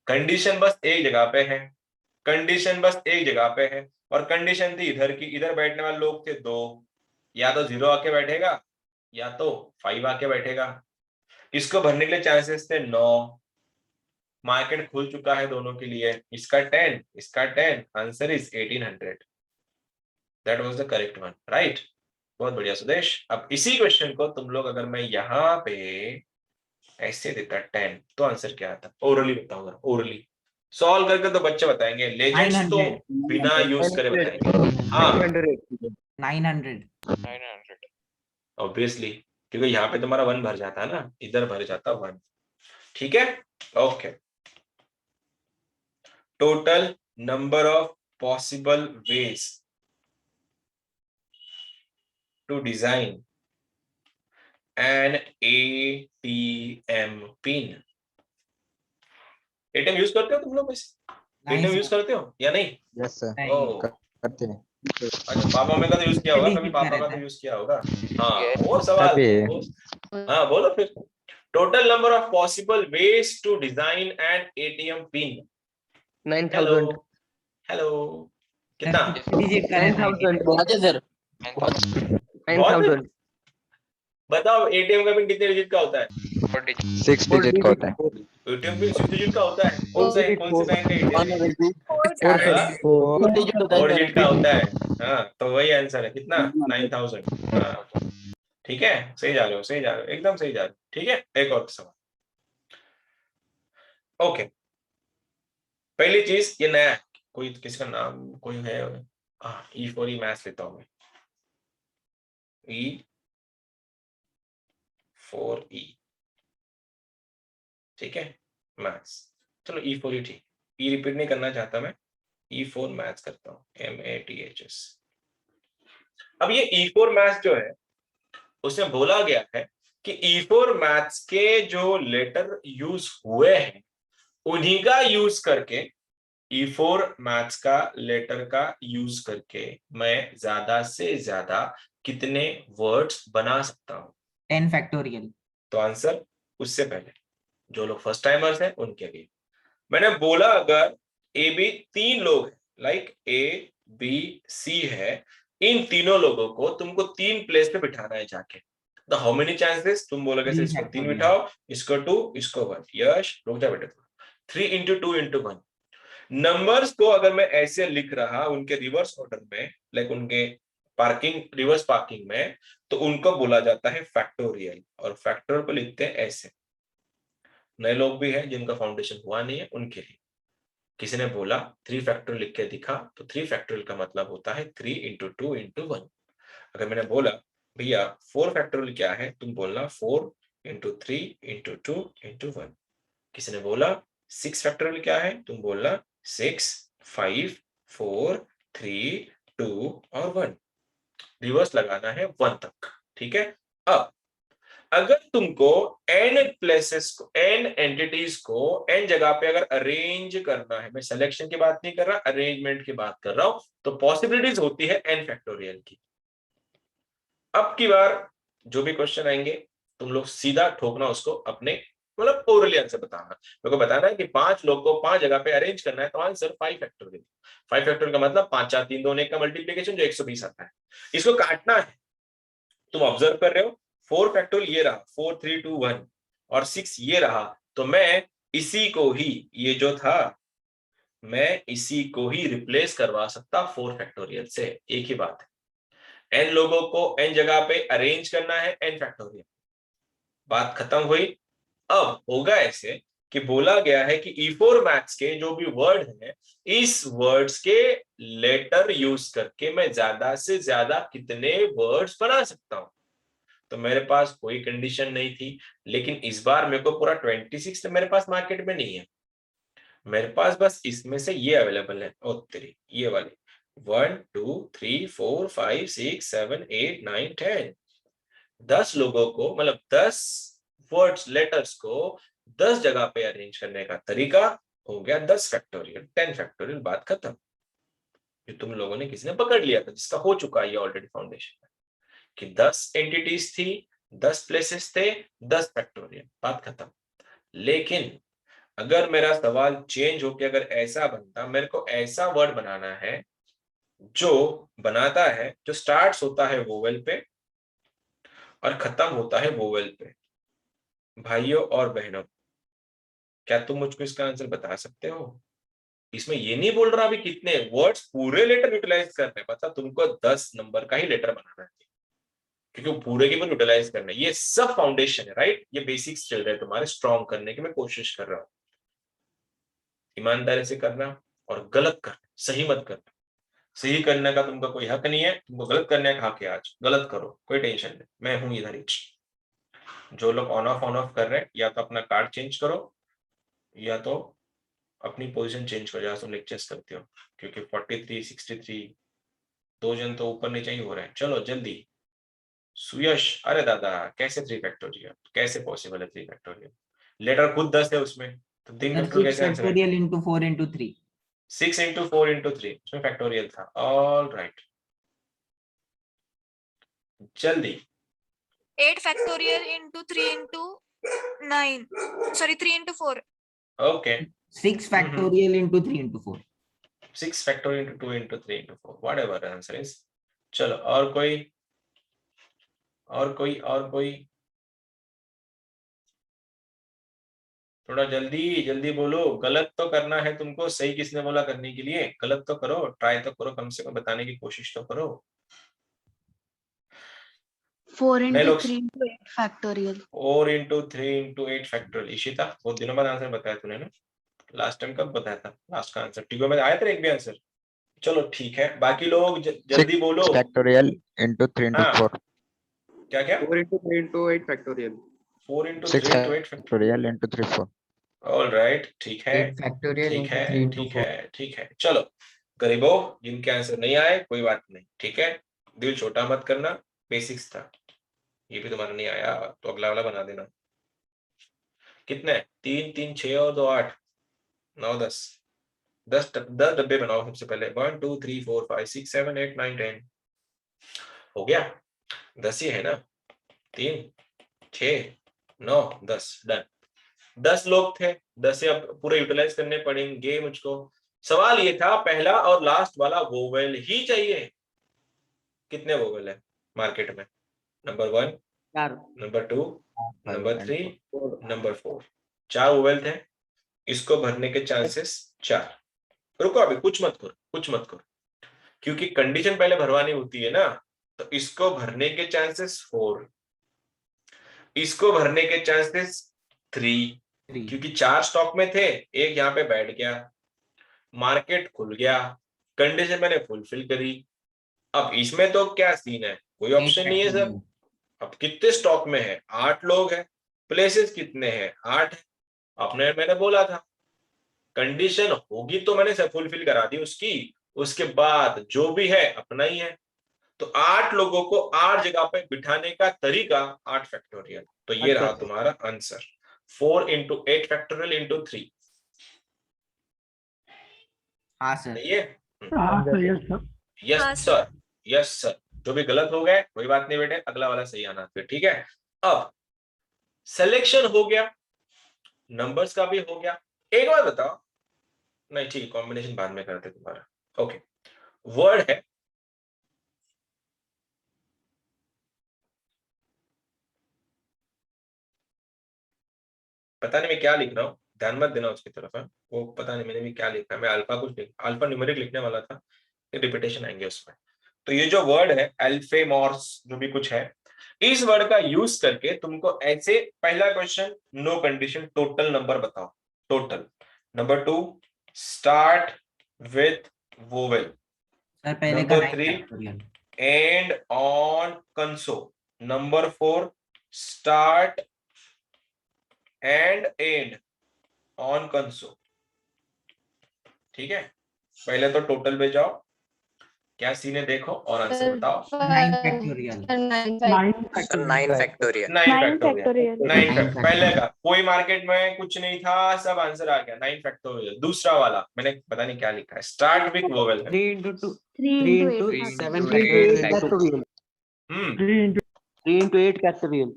Speaker 1: कंडीशन बस एक जगह पे है, कंडीशन बस एक जगह पे है, और कंडीशन थी इधर की, इधर बैठने वाले लोग थे 2, या तो 0 आके बैठेगा या तो 5 आके बैठेगा। इसको भरने के लिए चांसेस थे 9। मार्केट खुल चुका है दोनों के लिए, इसका 10, इसका 10, answer is 1800। That was the correct one, right? बहुत बढ़िया सुदेश। अब इसी क्वेश्चन को तुम लोग अगर मैं यहाँ पे ऐसे देता 10 तो आंसर क्या आता? ओरली बताऊंगा, ओरली सॉल्व करके तो बच्चे बताएंगे, लेजेंड्स तो
Speaker 4: 900।
Speaker 1: बिना यूज करे बताएंगे। हाँ
Speaker 4: 900।
Speaker 1: ऑब्वियसली, क्योंकि यहाँ पे तुम्हारा 1 भर जाता है ना, इधर भर जाता 1। ठीक है, okay. Total number of possible ways to design an ATM पिन। एटीएम यूज करते हो तुम लोग? वैसे एटीएम यूज करते हो या नहीं?
Speaker 3: यस सर,
Speaker 4: नहीं।
Speaker 1: ओ,
Speaker 3: करते हैं।
Speaker 1: अच्छा, पापा में का तो यूज किया होगा कभी, पापा का तो यूज किया होगा। हाँ वो सवाल, हाँ बोलो फिर। Total number of possible ways to design an ATM पिन।
Speaker 6: 9000.
Speaker 1: हेलो, कितना?
Speaker 4: डिजिट का रहता है।
Speaker 6: 9000 बहुत है सर।
Speaker 8: 9000.
Speaker 1: बताओ एटीएम का पिन कितने डिजिट का होता है?
Speaker 3: 6 डिजिट का होता है।
Speaker 1: एटीएम पिन 6 डिजिट का होता है? कौन सा, कौन सी बैंक का एटीएम?
Speaker 6: 4 डिजिट होता है
Speaker 1: 4
Speaker 6: सर।
Speaker 1: डिजिट का होता है। हाँ तो वही आंसर है, कितना? 9000। हाँ ठीक है, सही जा रहे हो, सही जा रहे हो, एकदम सही जा रहे हो। ठीक है, एक और सवाल। ओके, पहली चीज, ये नया है, कोई किसका नाम कोई है? E4 मैथ्स लेता हूं मैं। 4e, ठीक है मैथ्स। चलो E4 ही ठीक, E रिपीट नहीं करना चाहता मैं, E4 मैथ्स करता हूँ, MATHS। अब ये E4 मैथ्स जो है उसमें बोला गया है कि E4 मैथ्स के जो लेटर यूज हुए हैं उन्हीं का यूज करके, E4 मैथ्स का लेटर का यूज करके मैं ज्यादा से ज्यादा कितने वर्ड्स बना सकता हूं?
Speaker 4: 10 फैक्टोरियल।
Speaker 1: तो आंसर उससे पहले जो लोग फर्स्ट टाइमर्स हैं उनके लिए मैंने बोला, अगर ए बी 3 लोग हैं, लाइक A B C है, इन तीनों लोगों को तुमको 3 प्लेस पे बिठाना है जाके, तो हाउ मेनी चांसेस? तुम बोलोगे सर इसको 3 बिठाओ, इसको 2, इसको 1। यश रुक जा बेटे, 3 into 2 into 1। नंबर्स को अगर मैं ऐसे लिख रहा उनके रिवर्स ऑर्डर में, लाइक उनके पार्किंग रिवर्स पार्किंग में, तो उनको बोला जाता है फैक्टोरियल, और फैक्टोरियल को लिखते हैं ऐसे। नए लोग भी हैं जिनका फाउंडेशन हुआ नहीं है उनके लिए, किसी ने बोला 3 फैक्टोरियल लिख के दिखा, तो 3 फैक्टोरियल का मतलब होता है 3 into 2 into 1। अगर मैंने बोला भैया 4 फैक्टोरियल क्या है, तुम बोलना 4 into 3 into 2 into 1। किसी ने बोला 6 फैक्टोरियल क्या है, तुम बोलना 6 5 4 3 2 और 1। रिवर्स लगाना है 1 तक, ठीक है। अब अगर तुमको n प्लेसेस को, n एंटिटीज को n जगह पे अगर अरेंज करना है, मैं सिलेक्शन की बात नहीं कर रहा, अरेंजमेंट की बात कर रहा हूं, तो पॉसिबिलिटीज होती है n फैक्टोरियल की। अब की बार जो भी क्वेश्चन आएंगे तुम लोग सीधा ठोकना उसको, अपने मतलब ओरली आंसर बताना। मेरे को बताना है कि 5 लोग को 5 जगह पे अरेंज करना है, तो आंसर 5 फैक्टोरियल। 5 फैक्टोरियल का मतलब 5 4 3 2 1 का मल्टीप्लिकेशन जो 120 आता है, इसको काटना है। तुम ऑब्जर्व कर रहे हो, 4 फैक्टोरियल ये रहा 4 3 2 1 और 6 ये रहा, तो मैं इसी को ही, ये जो था मैं इसी को ही रिप्लेस करवा सकता 4 फैक्टोरियल से। एक ही बात है, n लोगों को n जगह पे अरेंज करना है n फैक्टोरियल, बात खत्म हुई। अब होगा ऐसे कि बोला गया है कि E4 मैथ्स के जो भी वर्ड हैं, इस वर्ड्स के लेटर यूज करके मैं ज्यादा से ज्यादा कितने वर्ड्स बना सकता हूं। तो मेरे पास कोई कंडीशन नहीं थी, लेकिन इस बार मेरे को पूरा 26 तो मेरे पास मार्केट में नहीं है, मेरे पास बस इसमें से ये अवेलेबल है, ओ तेरी ये वाले 1 2 3 4 5 6 7 8 9 10। 10 लोगों को, मतलब 10 वर्ड्स लेटर्स को 10 जगह पे अरेंज करने का तरीका हो गया 10 फैक्टोरियल, 10 फैक्टोरियल, बात खत्म। जो तुम लोगों ने किसी ने पकड़ लिया था, जिसका हो चुका है ये ऑलरेडी फाउंडेशन में, कि 10 एंटिटीज थी, 10 प्लेसेस थे, 10 फैक्टोरियल, बात खत्म। लेकिन अगर मेरा सवाल चेंज होके अगर ऐसा बनता, मेरे को ऐसा वर्ड बनाना है जो बनाता है, जो स्टार्ट्स होता है वोवेल पे और खत्म होता है वोवेल पे। भाइयों और बहनों, क्या तुम मुझको इसका आंसर बता सकते हो? इसमें ये नहीं बोल रहा अभी कितने वर्ड्स पूरे लेटर यूटिलाइज करने, पता तुमको 10 नंबर का ही लेटर बनाना है, क्योंकि वो पूरे के पूरे यूटिलाइज करना है। ये सब फाउंडेशन है, राइट? ये बेसिक्स चल रहे हैं तुम्हारे स्ट्रॉन्ग करने की मैं कोशिश कर रहा हूँ। ईमानदारी से करना और गलत करना, सही मत करना। सही करने का तुमका कोई हक नहीं है, तुमको गलत करने का हक है। आज गलत करो, कोई टेंशन नहीं, मैं हूं इधर ही। जो लोग ऑन ऑफ कर रहे हैं, या तो अपना कार्ड चेंज करो या तो अपनी पोजीशन चेंज करो जहां तुम लेक्चर्स करते हो, क्योंकि 43 63 2 जन तो ऊपर नीचे ही हो रहे हैं। चलो जल्दी। सुयश, अरे दादा कैसे 3 फैक्टोरियल, कैसे पॉसिबल है 3 फैक्टोरियल? लेटर खुद 10 है उसमें, तो 3 फैक्टोरियल
Speaker 4: 6
Speaker 1: कैसे आंसर है?
Speaker 4: Factorial into 4 into 3।
Speaker 1: 6 into 4 into 3 उसमें फैक्टोरियल था। ऑल राइट, जल्दी।
Speaker 5: 8 factorial into 3 into 9. Sorry, 3 into 4.
Speaker 1: Okay,
Speaker 4: 6 factorial into 3 into 4।
Speaker 1: 6 factorial into 2 into 3 into 4, whatever the answer is। चलो और कोई, और कोई, और कोई? थोड़ा जल्दी जल्दी बोलो, गलत तो करना है तुमको, सही किसने बोला करने के लिए? गलत तो करो, ट्राई तो करो, कम से कम बताने की कोशिश तो करो।
Speaker 7: 4
Speaker 1: नहीं
Speaker 7: into
Speaker 1: लोग
Speaker 7: 3 into 8 factorial।
Speaker 1: 4 into 3 into 8 factorial. Ishita, बहुत दिनों बाद आंसर बताया तूने ना? लास्ट टाइम कब बताया था लास्ट का आंसर? टीवी में आया था एक भी आंसर? चलो ठीक है, बाकी लोग जल्दी बोलो।
Speaker 3: 6 factorial into 3 into
Speaker 1: हाँ
Speaker 3: 4।
Speaker 1: क्या क्या?
Speaker 8: 4 into 3 into 8 factorial।
Speaker 1: 4 into
Speaker 3: 6
Speaker 1: 3 into 8
Speaker 3: factorial into 3 4.
Speaker 1: All right, ठीक है,
Speaker 4: 8 factorial
Speaker 1: ठीक
Speaker 4: into
Speaker 1: है,
Speaker 4: 3 into
Speaker 1: ठीक
Speaker 4: 4.
Speaker 1: है, ठीक है। चलो गरीबों, जिनके आंसर नहीं आए कोई बात नहीं, ठीक है, दिल छोटा मत करना, बेसिक्स था। ये भी तुम्हारा नहीं आया तो अगला वाला बना देना। कितने? 3 3 6 और 2 8 9 10 10 डब्बे बनाओ सबसे पहले। 1 2 3 4 5 6 7 8 9 10 हो गया। 10 ही है ना, 3 6 9 10 डन। 10 लोग थे, 10 से अब पूरे यूटिलाइज करने पड़ेंगे मुझको। सवाल ये था पहला और लास्ट वाला वोवेल ही चाहिए। कितने वोवेल है मार्केट में? Number 1,
Speaker 6: 4
Speaker 1: number 2,
Speaker 3: 5
Speaker 1: number
Speaker 3: and
Speaker 1: 3,
Speaker 3: 4.
Speaker 1: Number 4। 4 vowel थे, इसको भरने के चांसेस 4। रुको अभी, कुछ मत करो, कुछ मत करो, क्योंकि कंडीशन पहले भरवानी होती है ना। तो इसको भरने के चांसेस 4, इसको भरने के चांसेस 3,
Speaker 4: 3.
Speaker 1: क्योंकि 4 स्टॉक में थे, एक यहाँ पे बैठ गया, मार्केट खुल गया, कंडीशन मैंने फुलफिल करी। अब इसमें तो क्या सीन है, कोई
Speaker 4: 8
Speaker 1: ऑप्शन नहीं है सर।
Speaker 4: factorial.
Speaker 1: अब कितने स्टॉक में है? 8 लोग हैं, प्लेसेस कितने हैं? 8 है। आपने, मैंने बोला था कंडीशन होगी तो मैंने फुलफिल करा दी उसकी, उसके बाद जो भी है अपना ही है। तो 8 लोगों को 8 जगह पे बिठाने का तरीका 8 फैक्टोरियल। तो ये
Speaker 6: अच्छा।
Speaker 1: रहा तुम्हारा आंसर, 4 into 8 फैक्टोरियल into 3।
Speaker 4: हाँ सर.
Speaker 1: सही है?
Speaker 5: हाँ
Speaker 1: yes
Speaker 5: sir.
Speaker 1: Sir, yes sir. जो भी गलत हो गए कोई बात नहीं बेटे, अगला वाला सही आना फिर, ठीक है। अब सिलेक्शन हो गया, नंबर्स का भी हो गया। एक बार बताओ, नहीं ठीक है, कॉम्बिनेशन बाद में करते तुम्हारा। ओके, वर्ड है पता नहीं मैं क्या लिख रहा हूँ, ध्यान मत देना उसकी तरफ है। वो पता नहीं मैंने भी क्या लिखा है, मैं अल्फा कुछ अल्फा न्यूमेरिक लिखने वाला था, रिपीटेशन आएंगे उसमें। तो ये जो वर्ड है अल्फेमॉर्स जो भी कुछ है, इस वर्ड का यूज करके तुमको ऐसे, पहला question no condition total number बताओ, total. Number 2 start with vowel.
Speaker 4: Sir पहले का
Speaker 1: नंबर
Speaker 4: 9
Speaker 1: 3
Speaker 4: factorial.
Speaker 1: एंड ऑन कंसो। नंबर 4 स्टार्ट एंड ऑन कंसो। ठीक है, पहले तो टोटल पे जाओ, क्या सीन है देखो और आंसर बताओ।
Speaker 4: 9 factorial.
Speaker 2: 9 फैक्टोरियल।
Speaker 1: 9 फैक्टोरियल। 9
Speaker 4: 9
Speaker 1: पहले का कोई मार्केट में कुछ नहीं था, सब आंसर आ गया 9 फैक्टोरियल। दूसरा वाला मैंने पता नहीं क्या लिखा है, स्टार्ट विथ वोवेल है।
Speaker 6: 3 into 2
Speaker 7: 3
Speaker 6: 3
Speaker 7: into
Speaker 6: into
Speaker 7: 8
Speaker 6: 7
Speaker 7: factorial.
Speaker 6: factorial.
Speaker 1: हम्म
Speaker 6: 3 into 8 factorial.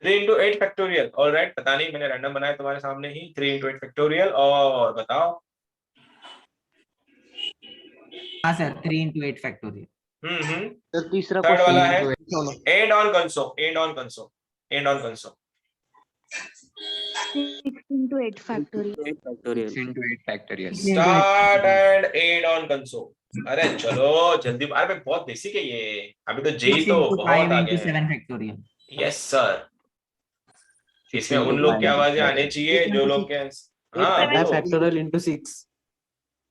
Speaker 1: 3 into 8 factorial. Alright, पता नहीं मैंने रैंडम बनाया तुम्हारे सामने ही। 3 into 8 फैक्टोरियल। और बताओ।
Speaker 4: हाँ सर, 3 into 8 factorial.
Speaker 6: तो तीसरा
Speaker 1: थर्ड वाला
Speaker 6: क्वेश्चन
Speaker 1: है
Speaker 6: चलो
Speaker 1: एंड ऑन कंसो, एंड ऑन कंसो, एंड ऑन कंसो।
Speaker 7: 6 into 8 factorial.
Speaker 8: 8 factorial.
Speaker 3: 6 into 8 factorial.
Speaker 1: Start and end on कंसो। अरे चलो जल्दी, अरे बहुत बेसिक है ये, अभी तो
Speaker 4: 6
Speaker 1: जेई तो
Speaker 4: into 5
Speaker 1: बहुत आगे
Speaker 4: into
Speaker 1: है।
Speaker 4: 7 factorial.
Speaker 1: यस सर,
Speaker 3: 6
Speaker 1: इसमें
Speaker 3: into
Speaker 1: उन लोग
Speaker 3: 5
Speaker 1: की
Speaker 3: into
Speaker 1: आवाजें
Speaker 3: 7.
Speaker 1: आने चाहिए जो लोग के, हाँ
Speaker 6: 8
Speaker 1: बोलो।
Speaker 6: factorial into 6.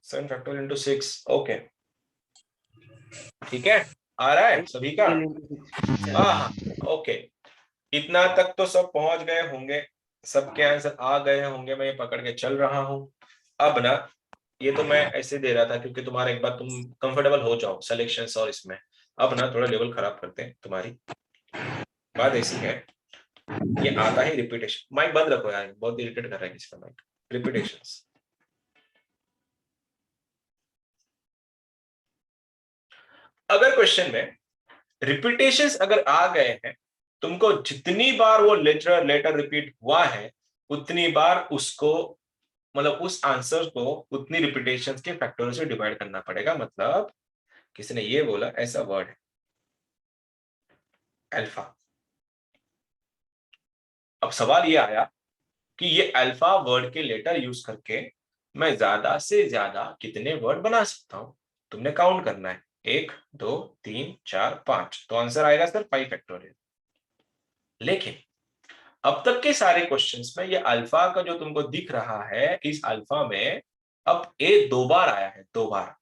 Speaker 1: 7 factorial into 6। Okay, ठीक है, आ रहा है सभी का? हाँ, ओके। इतना तक तो सब पहुंच गए होंगे, सबके आंसर आ गए होंगे, मैं ये पकड़ के चल रहा हूं। अब ना, ये तो मैं ऐसे दे रहा था क्योंकि तुम्हारा एक बार तुम कंफर्टेबल हो जाओ सिलेक्शंस और इसमें। अब ना थोड़ा लेवल खराब करते हैं तुम्हारी। बात ऐसी है, ये आता है रिपीटेशन। माइक बंद रखो यार, बहुत इरिटेट कर रहा है किसका माइक। रिपीटेशंस, अगर क्वेश्चन में रिपीटेशंस अगर आ गए हैं, तुमको जितनी बार वो लेटर रिपीट हुआ है उतनी बार उसको, मतलब उस आंसर को उतनी रिपीटेशंस के फैक्टोरियल से डिवाइड करना पड़ेगा। मतलब किसी ने ये बोला, ऐसा वर्ड है अल्फा। अब सवाल ये आया कि ये अल्फा वर्ड के लेटर यूज करके मैं ज्यादा से ज्यादा कितने वर्ड बना सकता हूं। तुमने काउंट करना है, 1 2 3 4 5, तो आंसर आएगा सर 5 फैक्टोरियल। लेकिन अब तक के सारे क्वेश्चंस में ये अल्फा का जो तुमको दिख रहा है, इस अल्फा में अब ए 2 बार आया है, 2 बार,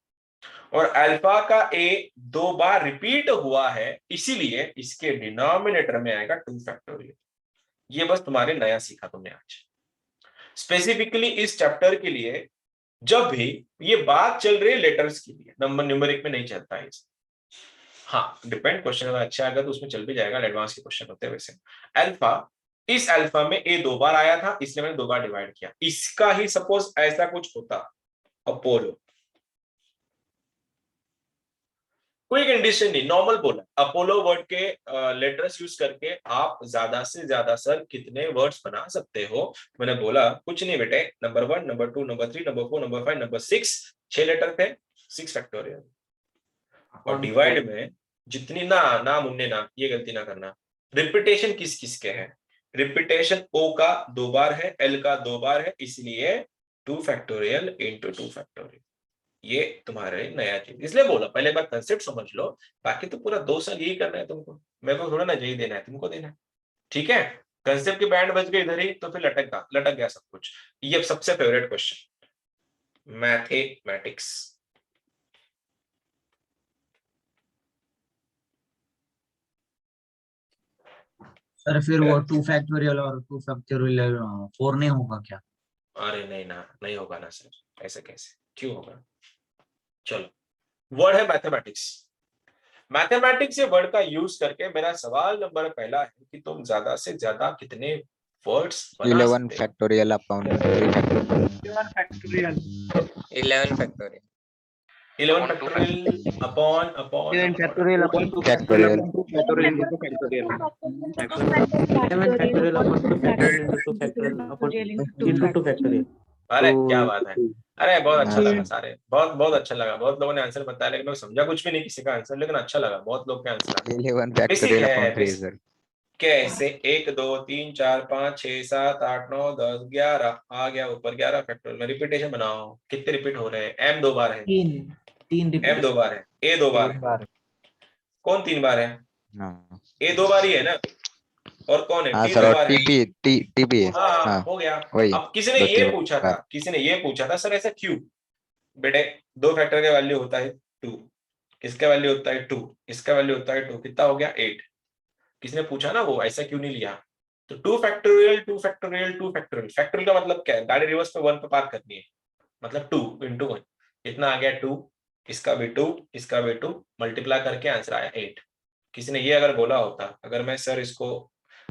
Speaker 1: और अल्फा का ए 2 बार रिपीट हुआ है, इसीलिए इसके डिनोमिनेटर में आएगा 2 फैक्टोरियल। ये बस तुम्हारे नया सीखा तुमने आज। स्पेसिफिकली इस चैप्टर के लिए जब भी ये बात चल रही है लेटर्स के लिए, नंबर न्यूमेरिक में नहीं चलता है। हाँ डिपेंड, क्वेश्चन अगर अच्छा आएगा तो उसमें चल भी जाएगा, एडवांस के क्वेश्चन होते हैं वैसे। अल्फा, इस अल्फा में ए 2 बार आया था, इसलिए मैंने 2 बार डिवाइड किया। इसका ही सपोज ऐसा कुछ होता अपोलो, कोई कंडीशन नहीं, नॉर्मल बोला अपोलो वर्ड के लेटर्स यूज करके आप ज्यादा से ज्यादा सर कितने वर्ड्स बना सकते हो। मैंने बोला कुछ नहीं बेटे, number 1, number 2, number 3, number 4, number 5, number 6, 6 letter थे, 6 फैक्टोरियल। और डिवाइड में जितनी ना मुन्ने ना, ये गलती ना करना, रिपीटेशन किस किस के हैं, रिपीटेशन ओ का 2 बार है, एल का 2 बार है, इसलिए 2 फैक्टोरियल इंटू 2 फैक्टोरियल। ये तुम्हारे नया चीज, इसलिए बोला पहले बार कंसेप्ट समझ लो, बाकी तो पूरा 2 साल यही करना है तुमको, मेरे को थोड़ा ना यही देना है, तुमको देना है। ठीक है, कंसेप्ट की बैंड बज गई इधर ही तो फिर लटक गया सब कुछ। ये सबसे फेवरेट क्वेश्चन, मैथमेटिक्स।
Speaker 4: सर फिर वो 2 फैक्टोरियल और 2 फैक्टोरियल 4 नहीं होगा क्या?
Speaker 1: अरे नहीं ना, नहीं होगा ना सर, ऐसे कैसे, क्यों होगा? चलो, वर्ड है मैथमेटिक्स। मैथमेटिक्स ये वर्ड का यूज करके मेरा सवाल नंबर पहला है कि तुम ज्यादा से ज्यादा कितने वर्ड्स बना
Speaker 3: 11
Speaker 1: सकते हो।
Speaker 3: factorial upon 3 factorial.
Speaker 8: 11 factorial.
Speaker 2: 11 factorial.
Speaker 1: 11 factorial upon
Speaker 8: 11 factorial upon 2
Speaker 3: Factorial.
Speaker 8: factorial into factorial.
Speaker 6: 11 factorial upon 2 factorial into 2 factorial upon into 2 factorial.
Speaker 1: अरे
Speaker 6: तो-
Speaker 1: क्या बात है, अरे बहुत अच्छा
Speaker 3: हाँ।
Speaker 1: लगा सारे, बहुत बहुत अच्छा लगा। बहुत लोगों ने आंसर बताया लेकिन मैं समझा कुछ भी नहीं किसी का आंसर, लेकिन अच्छा लगा बहुत लोग के आंसर।
Speaker 3: 11
Speaker 1: Basic
Speaker 3: factorial
Speaker 1: है,
Speaker 3: upon 3
Speaker 1: basic।
Speaker 3: sir.
Speaker 1: कैसे 1 2 3 4 5 6 7 8 9 10 11 आ गया ऊपर 11 फैक्टोरियल में। रिपीटेशन बनाओ, कितने रिपीट हो रहे हैं? m 2 बार है,
Speaker 4: 3
Speaker 1: m 2 बार है, a 2 बार है, कौन 3 बार है?
Speaker 3: हाँ
Speaker 1: a 2 बार ही है ना, और कौन है?
Speaker 3: हाँ
Speaker 1: t
Speaker 3: सर,
Speaker 1: 2
Speaker 3: और
Speaker 1: बार है।
Speaker 3: TP है।
Speaker 1: हाँ
Speaker 3: हाँ
Speaker 1: हो गया।
Speaker 3: वही
Speaker 1: अब किसी ने
Speaker 3: 2
Speaker 1: ये
Speaker 3: 3
Speaker 1: पूछा था,
Speaker 3: बार।
Speaker 1: किसी ने ये पूछा था सर ऐसा क्यों? बेटे 2 फैक्टर का वैल्यू होता है 2, इसका वैल्यू होता है 2, इसका वैल्यू होता है 2, कितना हो गया 8। किसी ने पूछा ना वो ऐसा क्यों नहीं लिया? तो 2 फैक्टोरियल 2 फैक्टोरियल 2 फैक्टोरियल, फैक्टोरियल का मतलब क्या है? गाड़ी रिवर्स में 1 पे पार करनी है, मतलब 2 into 1, कितना आ गया 2, इसका भी 2, इसका भी 2, मल्टीप्लाई करके आंसर आया 8। किसी ने ये अगर बोला होता, अगर मैं सर इसको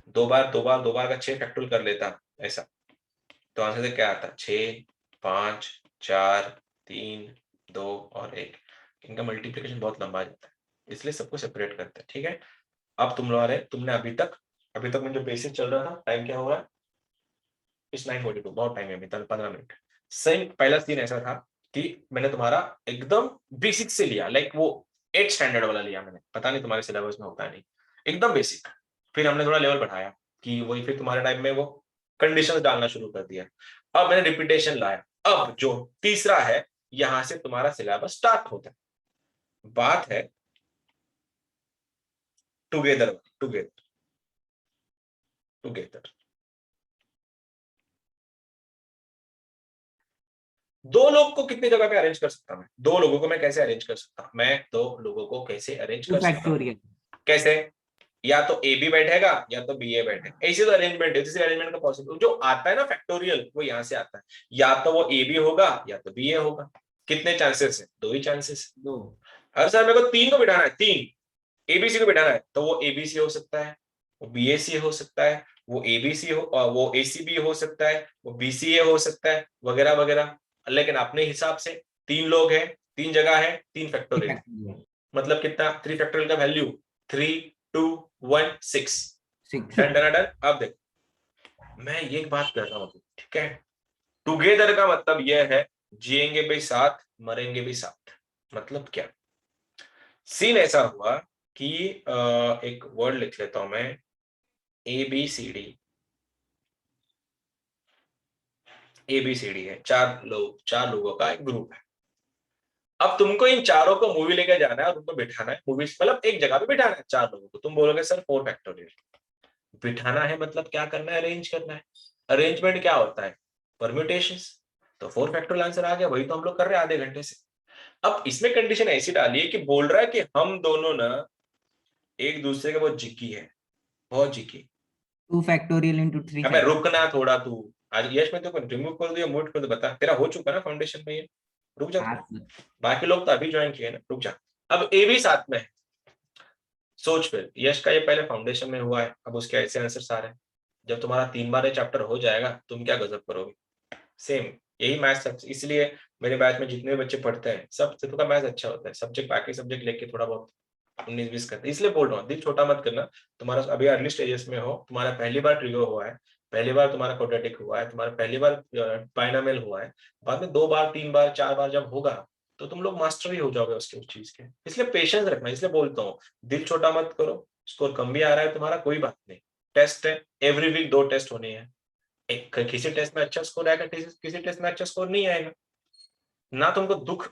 Speaker 1: 2 बार 2 बार 2 बार का 6 फैक्टोरियल कर लेता ऐसा, तो आंसर से क्या आता? 6 5 4 3 2 और 1। इनका मल्टीप्लिकेशन बहुत लंबा जाता है, इसलिए सबको सेपरेट करते हैं। ठीक है, अब तुमने अभी तक में जो बेसिक चल रहा था, टाइम क्या हो रहा है? इस 9:42, बहुत टाइम है अभी तक, 15 मिनट। सेम पहला सीन ऐसा था कि मैंने तुम्हारा एकदम बेसिक से लिया, लाइक वो 8 स्टैंडर्ड वाला लिया मैंने, पता नहीं तुम्हारे सिलेबस में होता है नहीं, एकदम बेसिक। फिर हमने थोड़ा लेवल बढ़ाया कि वही, फिर तुम्हारे टाइम में वो कंडीशंस डालना शुरू कर दिया। अब मैंने रिपीटेशन लाया। अब जो तीसरा है, यहां से तुम्हारा सिलेबस स्टार्ट होता है। बात है टुगेदर टुगेदर टुगेदर। 2 लोग को कितनी जगह पे अरेंज कर सकता हूं मैं? 2 लोगों को मैं कैसे अरेंज कर सकता हूं? मैं 2 लोगों को कैसे अरेंज
Speaker 4: 2
Speaker 1: कर सकता हूं?
Speaker 4: फैक्टोरियल।
Speaker 1: कैसे? या तो ए बी बैठेगा या तो बी ए बैठेगा, ऐसी तो अरेंजमेंट है। जिस अरेंजमेंट का पॉसिबल जो आता है ना फैक्टोरियल, वो यहां से आता है, या तो वो ए बी होगा या तो बी ए होगा। कितने चांसेस है? 2 ही चांसेस।
Speaker 4: 2।
Speaker 1: हर सर मेरे को 3 को बिठाना है, 3 एबीसी को बिठाना है, तो वो एबीसी हो सकता है, वो बीएसी हो सकता है, वो एबीसी हो, वो एसीबी हो सकता है, वो बीसीए हो सकता है, वगैरह वगैरह। लेकिन अपने हिसाब से 3 लोग हैं, 3 जगह है, 3 फैक्टोरियल, मतलब कितना? 3 फैक्टोरियल का वैल्यू 3 2 1 6।
Speaker 4: 6।
Speaker 1: डन। अब देखो मैं ये एक बात कर रहा हूँ, ठीक है, टुगेदर का मतलब यह है जिएंगे भी साथ, मरेंगे भी साथ। मतलब क्या? सीन ऐसा हुआ कि एक वर्ड लिख लेता हूं मैं, ABCD। ABCD है, 4 लोगों का एक ग्रुप है। अब तुमको इन चारों को मूवी लेकर जाना है और उनको बिठाना है, मूवी मतलब एक जगह पे बिठाना है 4 लोगों को। तुम बोलोगे सर 4 फैक्टोरियल बिठाना है, मतलब क्या करना है? अरेंज करना है। अरेंजमेंट क्या होता है? परम्यूटेशंस। तो 4 फैक्टोरियल आंसर आ गया, वही तो हम लोग कर रहे हैं आधे घंटे से। अब इसमें कंडीशन ऐसी डाली है कि बोल रहा है कि हम दोनों ना एक दूसरे के बहुत जिग्गी है, बहुत जिग्गी।
Speaker 4: 2 फैक्टोरियल इंटू 3
Speaker 1: अबे रुकना थोड़ा तू, आज यश में तो रिमूव कर दिया, म्यूट कर दो, बता तेरा हो चुका ना फाउंडेशन में ये, रुक जा थोड़ा। बाकी लोग तो अभी ज्वाइन किए ना, रुक जा। अब ए भी साथ में है, सोच फिर यश का ये पहले फाउंडेशन में हुआ है, अब उसके ऐसे आंसर आ रहे हैं। जब तुम्हारा 3 बार ये चैप्टर हो जाएगा तुम क्या गजब करोगे। सेम यही मैथ्स, इसलिए मेरे बैच में जितने बच्चे पढ़ते हैं सब से थोड़ा मैथ्स अच्छा होता है, सब्जेक्ट बाकी सब्जेक्ट लेके थोड़ा बहुत 19-20 करते हैं, इसलिए बोल रहा हूँ दिल छोटा मत करना। तुम्हारा अभी अर्ली स्टेजेस में हो, तुम्हारा पहली बार ट्रिगर हुआ है, पहली बार तुम्हारा क्वाड्रेटिक हुआ है, तुम्हारा पहली बार बाइनोमियल हुआ है, बाद में 2 बार 3 बार 4 बार जब होगा तो तुम लोग मास्टर ही हो जाओगे उसके उस चीज के। इसलिए पेशेंस रखना, इसलिए बोलता हूँ दिल छोटा मत करो। स्कोर कम भी आ रहा है तुम्हारा, कोई बात नहीं, टेस्ट है, एवरी वीक 2 टेस्ट होने हैं, एक किसी टेस्ट में अच्छा स्कोर आएगा, किसी टेस्ट में अच्छा स्कोर नहीं आएगा। ना तुमको दुख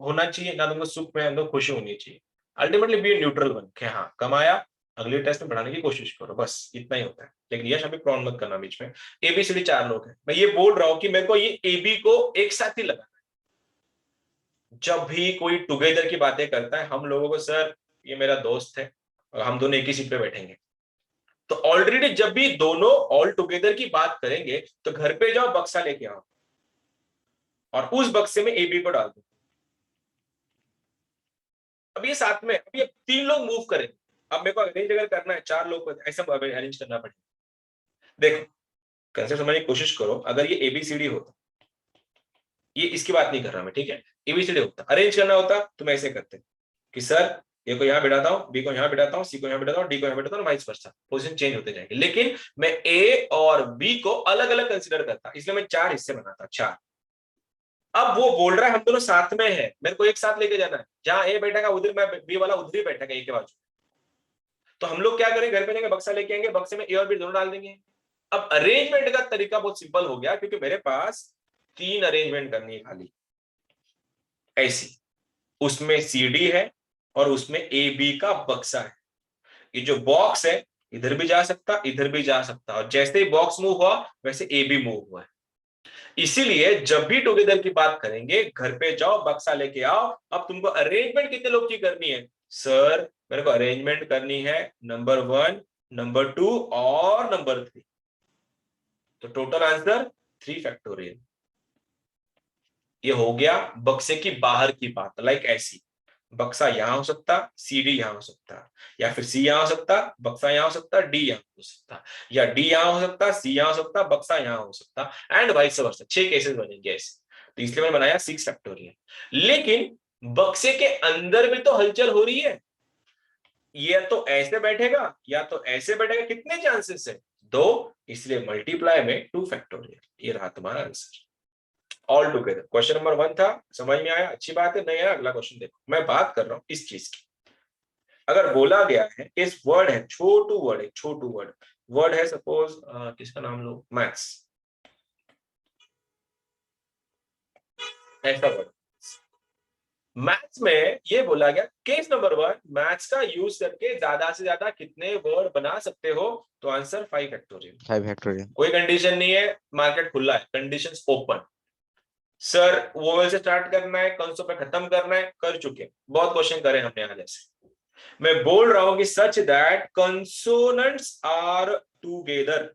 Speaker 1: होना चाहिए ना तुमको सुख में अंदर खुशी होनी चाहिए। अल्टीमेटली बी न्यूट्रल वन के हाँ कमाया, अगले टेस्ट में बढ़ाने की कोशिश करो, बस इतना ही होता है। लेकिन यश अभी प्रॉन मत करना बीच में। एबीसीडी 4 लोग हैं, मैं ये बोल रहा हूं कि मेरे को ये एबी को एक साथ ही लगाना है। जब भी कोई टुगेदर की बातें करता है हम लोगों को, सर ये मेरा दोस्त है और हम दोनों एक ही सीट पे बैठेंगे, तो ऑलरेडी जब भी दोनों ऑल टुगेदर की बात करेंगे तो घर पे जाओ बक्सा लेके आओ और उस बक्से में एबी को डाल दो। अब ये साथ में, अब ये 3 लोग मूव करेंगे, अब मेरे को अरेंज अगर करना है 4 लोग को ऐसा अरेंज करना पड़ेगा। देखो कंसेप्ट समझने की कोशिश करो, अगर ये एबीसीडी होता, ये इसकी बात नहीं कर रहा मैं, ठीक है, एबीसीडी होता, अरेंज करना होता तो मैं ऐसे करते कि सर ए को यहाँ बिठाता हूँ, बी को यहाँ बिठाता हूँ, सी को यहाँ बिठाता हूँ, डी को यहाँ बिठाता हूँ, वाइस वर्सा, पोजीशन चेंज होते जाएंगे। लेकिन मैं ए और बी को अलग अलग कंसीडर करता, इसलिए मैं 4 हिस्से बनाता, 4। अब वो बोल रहा है हम दोनों साथ में है, मेरे को एक साथ लेके जाना है, जहां ए बैठेगा उधर मैं बी वाला उधर ही बैठेगा ए के बाजू। तो हम लोग क्या करेंगे, घर पे जाएंगे बक्सा लेके आएंगे, बक्से में ए और बी दोनों डाल देंगे। अब अरेंजमेंट का तरीका बहुत सिंपल हो गया, क्योंकि मेरे पास 3 अरेंजमेंट करनी है खाली ऐसी, उसमें सीडी है और उसमें ए बी का बक्सा है। ये जो बॉक्स है इधर भी जा सकता इधर भी जा सकता, और जैसे ही बॉक्स मूव हुआ वैसे ए बी मूव हुआ है। इसीलिए जब भी टुगेदर की बात करेंगे घर पे जाओ बक्सा लेके आओ। अब तुमको अरेंजमेंट कितने लोग की करनी है, सर मेरे को अरेंजमेंट करनी है नंबर 1, नंबर 2 और नंबर 3, तो टोटल आंसर 3 फैक्टोरियल। ये हो गया बक्से की बाहर की बात, लाइक ऐसी, बक्सा यहां हो सकता, सी डी यहां हो सकता, या फिर सी यहां हो सकता, बक्सा यहां हो सकता, डी यहां हो सकता, या डी यहां हो सकता, सी यहां हो सकता, बक्सा यहां हो सकता, एंड वाइस वर्सा। 6 केसेस बनेंगे ऐसे, तो इसलिए मैंने बनाया 6 फैक्टोरियल। लेकिन बक्से के अंदर भी तो हलचल हो रही है, ये तो ऐसे बैठेगा या तो ऐसे बैठेगा, कितने चांसेस है, 2, इसलिए मल्टीप्लाई में 2 फैक्टोरियल। ये रहा तुम्हारा answer all together. Question number 1 था, समझ में आया, अच्छी बात है, नहीं आया अगला क्वेश्चन देखो। मैं बात कर रहा हूं इस चीज की, अगर बोला गया है इस वर्ड है, छोटू वर्ड है, छोटू वर्ड है, सपोज किसका नाम लो, मैथ्स, ऐसा वर्ड। मैथ्स में ये बोला गया केस नंबर 1, मैथ्स का यूज करके ज्यादा से ज्यादा कितने वर्ड बना सकते हो, तो आंसर 5 फैक्टोरियल।
Speaker 3: 5 फैक्टोरियल।
Speaker 1: कोई कंडीशन नहीं है, मार्केट खुला है, कंडीशंस ओपन। सर वोवेल से स्टार्ट करना है, कंसों पे खत्म करना है, कर चुके, बहुत क्वेश्चन करे हमने आज ऐसे। मैं बोल रहा हूं कि such that consonants are together.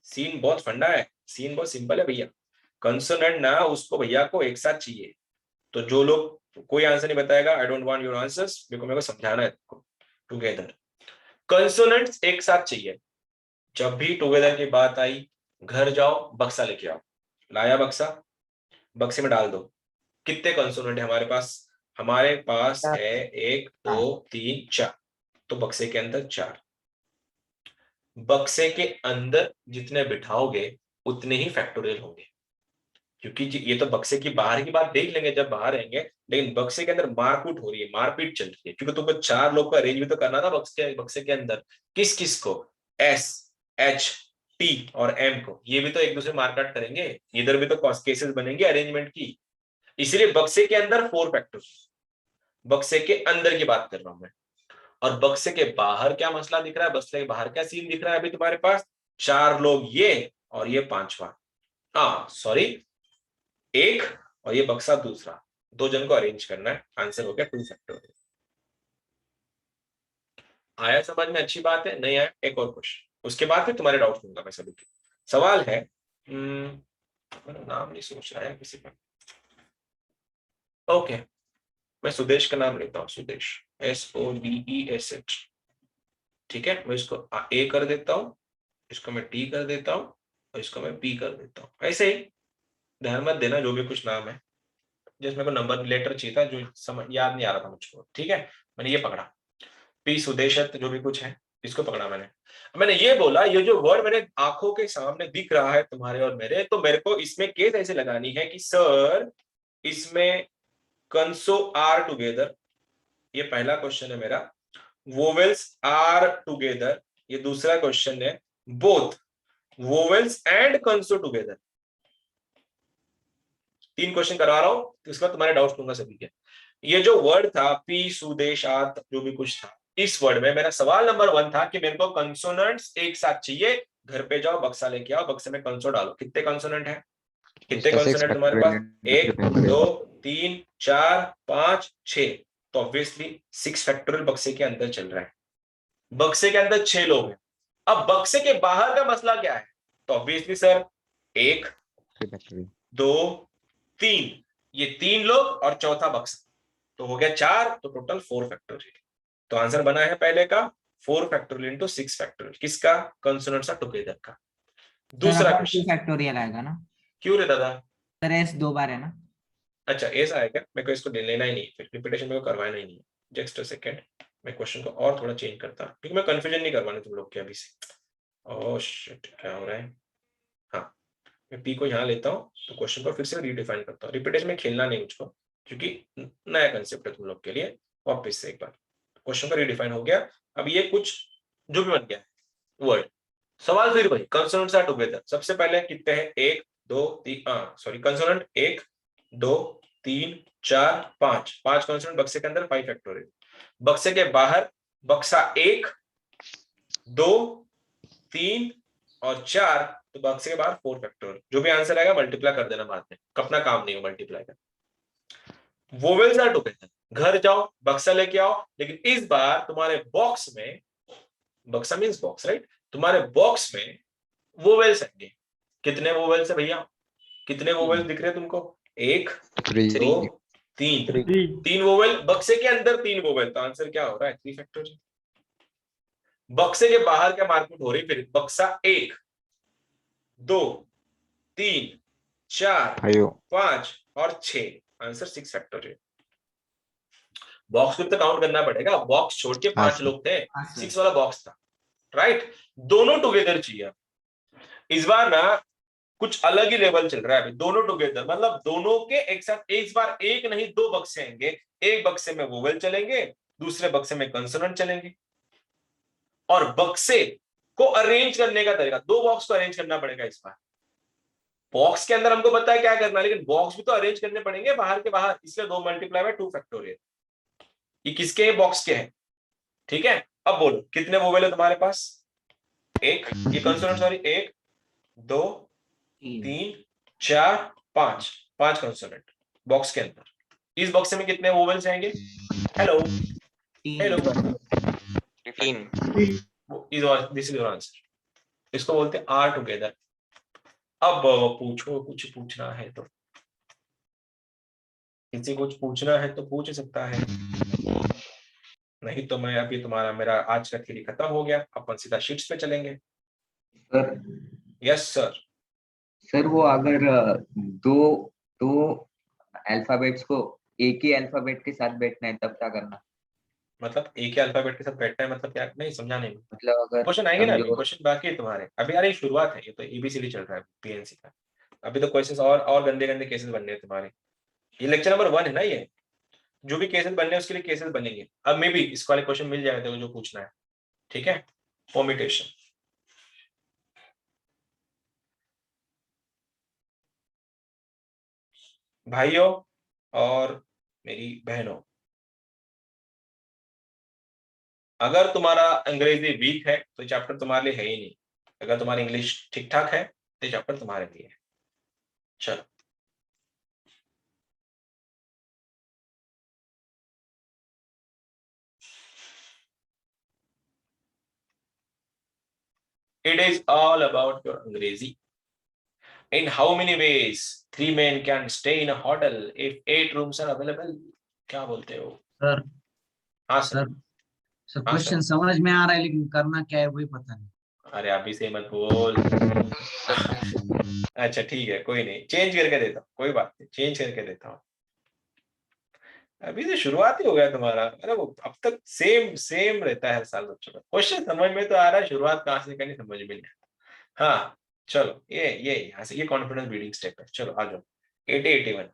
Speaker 1: Scene बहुत फंडा है, सीन बहुत सिंपल है भैया। कंसोनेंट ना उसको भैया को एक साथ चाहिए, तो जो लोग कोई आंसर नहीं बताएगा, I don't want your answers, मेरे को समझाना है। टुगेदर कंसोनेंट्स एक साथ चाहिए। जब भी टुगेदर की बात आई, घर जाओ बक्सा लेके आओ, लाया बक्सा, बक्से में डाल दो। कितने कंसोनेंट है हमारे पास, हमारे पास है 1 2 3 4, तो बक्से के अंदर 4। बक्से के अंदर जितने बिठाओगे उतने ही फैक्टोरियल होंगे, क्योंकि ये तो बक्से की बाहर की बात देख लेंगे जब बाहर आएंगे, लेकिन बक्से के अंदर मारकूट हो रही है, मारपीट चल रही है, क्योंकि तुमको 4 लोग का अरेंज भी तो करना था बक्से के अंदर। किस किस को, एस एच टी और एम को, ये भी तो एक दूसरे मारकाट करेंगे, इधर भी तो केसेस बनेंगे अरेंजमेंट की। इसलिए बक्से के अंदर 4 फैक्टर्स, बक्से के अंदर की बात कर रहा हूं मैं। और बक्से के बाहर क्या मसला दिख रहा है, बक्से के बाहर क्या सीन दिख रहा है, अभी तुम्हारे पास 4 लोग ये और ये 5वां, सॉरी 1 और ये बक्सा दूसरा, 2 जन को अरेंज करना है, आंसर हो गया 2 फैक्टोरियल। आया समझ में? अच्छी बात है। नहीं आया एक और क्वेश्चन, उसके बाद फिर तुम्हारे डाउट लूंगा मैं सभी के। सवाल है, मेरा नाम नहीं सोच रहा है किसी का। ओके, मैं सुदेश का नाम लेता हूँ, सुदेश, SODESH। ठीक है, मैं इसको A कर देता हूँ, इसको मैं T कर देता हूँ और इसको मैं P कर देता हूँ। ऐसे ही ध्यान मत देना जो भी कुछ नाम है, जैसे मेरे को नंबर लेटर चाहिए था जो समझ याद नहीं आ रहा था मुझको। ठीक है, मैंने ये पकड़ा, P सुदेशत जो भी कुछ है इसको पकड़ा मैंने। मैंने ये बोला ये जो वर्ड मेरे आंखों के सामने दिख रहा है तुम्हारे और मेरे, तो मेरे को इसमें केस ऐसे लगानी है कि सर इसमें कंसो आर टुगेदर, ये पहला क्वेश्चन है मेरा। वोवेल्स आर टुगेदर, ये दूसरा क्वेश्चन है। बोथ वोवेल्स एंड कंसो टुगेदर, 3 क्वेश्चन करवा रहा हूं, तो इसका तुम्हारे डाउट लूंगा सभी के। ये जो वर्ड था पी सुदेशात जो भी कुछ था, इस वर्ड में मेरा सवाल नंबर 1 था कि मेरे को कंसोनेंट्स एक साथ चाहिए। घर पे जाओ बक्सा लेके आओ, बक्से में कंसो डालो। कितने कंसोनेंट है? कितने
Speaker 3: इसका 6
Speaker 1: कंसोनेंट तुम्हारे पास?
Speaker 3: फैक्टोरियल
Speaker 1: 1 2 3 4 5 6, तो ऑब्वियसली 6 फैक्टोरियल बक्से के अंदर चल रहा है। बक्से के अंदर 6 लोग हैं। अब बक्से के बाहर का मसला क्या है? तो ऑब्वियसली सर 1 2 3, ये 3 लोग और चौथा बक्सा, तो हो गया 4, तो टोटल 4 फैक्टोरियल। तो आंसर बना है पहले का 4 फैक्टोरियल इंटू 6 फैक्टोरियल, किसका? कंसोनेंट्स ऑफ टुगेदर का। दूसरा
Speaker 4: टू
Speaker 1: क्वेश्चन,
Speaker 4: फैक्टोरियल आएगा ना
Speaker 1: क्यों रे दादा?
Speaker 4: सर? एस 2 बार है ना?
Speaker 1: अच्छा ऐसा है क्या? मेरे को इसको लेना ही नहीं, फिर रिपीटेशन मेरे को करवाना ही नहीं है। जस्ट अ सेकंड, मैं क्वेश्चन को और थोड़ा चेंज करता हूं, क्योंकि मैं कंफ्यूजन नहीं करवाने तुम लोग के अभी से। ओह शिट, क्या हो रहा है? हाँ, मैं पी को यहाँ लेता हूँ, तो क्वेश्चन को फिर से रिडिफाइन करता हूँ। रिपीटेशन में खेलना नहीं मुझको, क्योंकि नया कंसेप्ट है तुम लोग के लिए। वापस से एक बार क्वेश्चन का रिडिफाइन हो गया। अब ये कुछ जो भी बन गया वर्ड, सवाल फिर वही, कंसोनेंट्स आर टुगेदर। सबसे पहले कितने हैं? 1 2 3, सॉरी कंसोनेंट 1 2 3 4 5, 5 कंसोनेंट बक्से के अंदर, 5 फैक्टोरियल। बक्से के बाहर बक्सा 1 2 3 और 4, तो बक्से के बाहर 4 फैक्टोरियल। जो भी आंसर आएगा मल्टीप्लाई कर देना बाद में, अपना काम नहीं हो मल्टीप्लाई का। वोवेल्स आर टुगेदर, घर जाओ बक्सा लेके आओ, लेकिन इस बार तुम्हारे बॉक्स में, बक्सा मींस बॉक्स राइट, तुम्हारे बॉक्स में वोवेल्स आएंगे। कितने वोवेल्स है भैया? कितने वोवेल्स दिख रहे हैं तुमको? 1 2 3, 3 वोवेल बक्से के अंदर, 3 वोवेल, तो आंसर क्या हो रहा है? 3 फैक्टोरियल। बक्से के बाहर क्या मार्केट हो रही? फिर बक्सा 1 2 3 4 5 और 6, आंसर 6 फैक्टोरियल। बॉक्स को तो काउंट करना पड़ेगा, बॉक्स छोड़ के 5 लोग थे, 6 वाला बॉक्स था राइट। दोनों टुगेदर चाहिए। इस बार ना कुछ अलग ही लेवल चल रहा है अभी, दोनों टुगेदर मतलब दोनों के एक साथ। इस बार एक नहीं 2 बक्से आएंगे, एक बक्से में वोवेल चलेंगे, दूसरे बक्से में कंसोनेंट चलेंगे। और बक्से को अरेंज करने का तरीका, 2 बॉक्स को अरेंज करना पड़ेगा इस बार। बॉक्स के अंदर हमको पता है क्या करना है, लेकिन बॉक्स भी तो अरेंज करने पड़ेंगे बाहर के बाहर, इसलिए 2 मल्टीप्लाई बाय 2 फैक्टोरियल। ये किसके बॉक्स के हैं? ठीक है, अब बोलो कितने वोवेल है तुम्हारे पास? 1, ये कंसोनेंट सॉरी, 1 2 3 4 5, 5 कंसोनेंट बॉक्स के अंदर। इस बॉक्स में कितने वोवेल्स आएंगे? Hello hello,
Speaker 2: 3
Speaker 1: this is your answer. इसको बोलते हैं आर टुगेदर। अब पूछो, कुछ पूछना है तो, किसी कुछ पूछना है तो पूछ सकता है, नहीं तो मैं अभी तुम्हारा मेरा आज का थ्योरी खत्म हो गया, अपन सीधा शीट्स पे चलेंगे।
Speaker 9: Sir
Speaker 1: yes sir.
Speaker 9: सर वो अगर दो दो अल्फाबेट्स को एक ही अल्फाबेट के साथ बैठना है तब क्या करना?
Speaker 1: मतलब एक ही अल्फाबेट के साथ बैठना है मतलब क्या? नहीं समझा नहीं।
Speaker 9: मतलब अगर
Speaker 1: क्वेश्चन आएंगे ना, अभी
Speaker 9: समझो
Speaker 1: क्वेश्चन बाकी है तुम्हारे अभी। अरे शुरुआत है, ये तो एबीसीडी चल रहा है पीएनसी का। अभी तो क्वेश्चंस और गंदे गंदे केसेस बनने हैं तुम्हारे। ये लेक्चर नंबर 1 है ना, ये जो भी केसेस बनने हैं उसके लिए केसेस बनेंगे। अब मे बी इसका वाले क्वेश्चन मिल जाएगा जो पूछना है। ठीक है, परम्यूटेशन। भाइयों और मेरी बहनों, अगर तुम्हारा अंग्रेजी वीक है तो चैप्टर तुम्हारे लिए है ही नहीं। अगर तुम्हारी इंग्लिश ठीक ठाक है तो चैप्टर तुम्हारे लिए है। चलो, It is all about your अंग्रेजी. In how many ways 3 men can stay in a hotel if 8 rooms are available? क्या बोलते हो?
Speaker 4: सर
Speaker 1: हाँ सर.
Speaker 4: सर सर
Speaker 1: हाँ,
Speaker 4: क्वेश्चन
Speaker 1: सर.
Speaker 4: समझ में आ रहा है लेकिन करना क्या है वही पता नहीं.
Speaker 1: अरे अभी से मत बोल. अच्छा ठीक है, कोई नहीं, चेंज करके देता हूँ, कोई बात नहीं, चेंज करके देता हूँ. अभी से शुरुआत ही हो गया तुम्हारा. अरे वो अब तक सेम सेम रहता है हर साल बच्चों का. क्वेश्चन समझ में तो आ रहा है, शुरुआत कहाँ से करनी समझ में नहीं आता. हाँ चलो, ये यहाँ से ये कॉन्फिडेंस बिल्डिंग स्टेप है. चलो आ जाओ. 80-81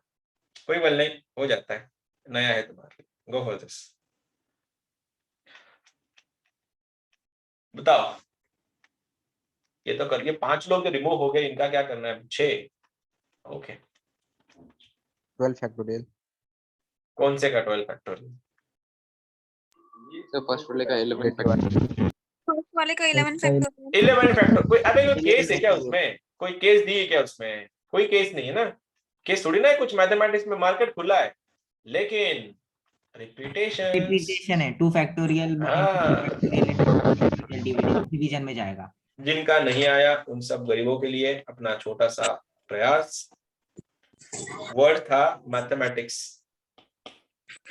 Speaker 1: कोई बल नहीं, हो जाता है, नया है तुम्हारे लिए. Go for this. बताओ. ये तो करिए. 5 लोग तो रिमूव हो गए, इनका क्या करना है? 6. ओके.
Speaker 3: 12 factorial.
Speaker 1: कौन से का 12 फैक्टोरियल?
Speaker 2: So first वाले का 11 factorial.
Speaker 5: फर्स्ट वाले का 11 फैक्टोरियल.
Speaker 1: 11 फैक्टर. कोई अबे कोई केस है क्या उसमें? कोई केस दी है क्या उसमें? कोई केस नहीं है ना. केस थोड़ी ना है, कुछ मैथमेटिक्स में मार्केट खुला है. लेकिन रिपीटेशन
Speaker 10: रिपीटेशन है 2 फैक्टोरियल डिवीजन में जाएगा.
Speaker 1: जिनका नहीं आया उन सब गरीबों के लिए अपना छोटा सा प्रयास. वर्ड था मैथमेटिक्स.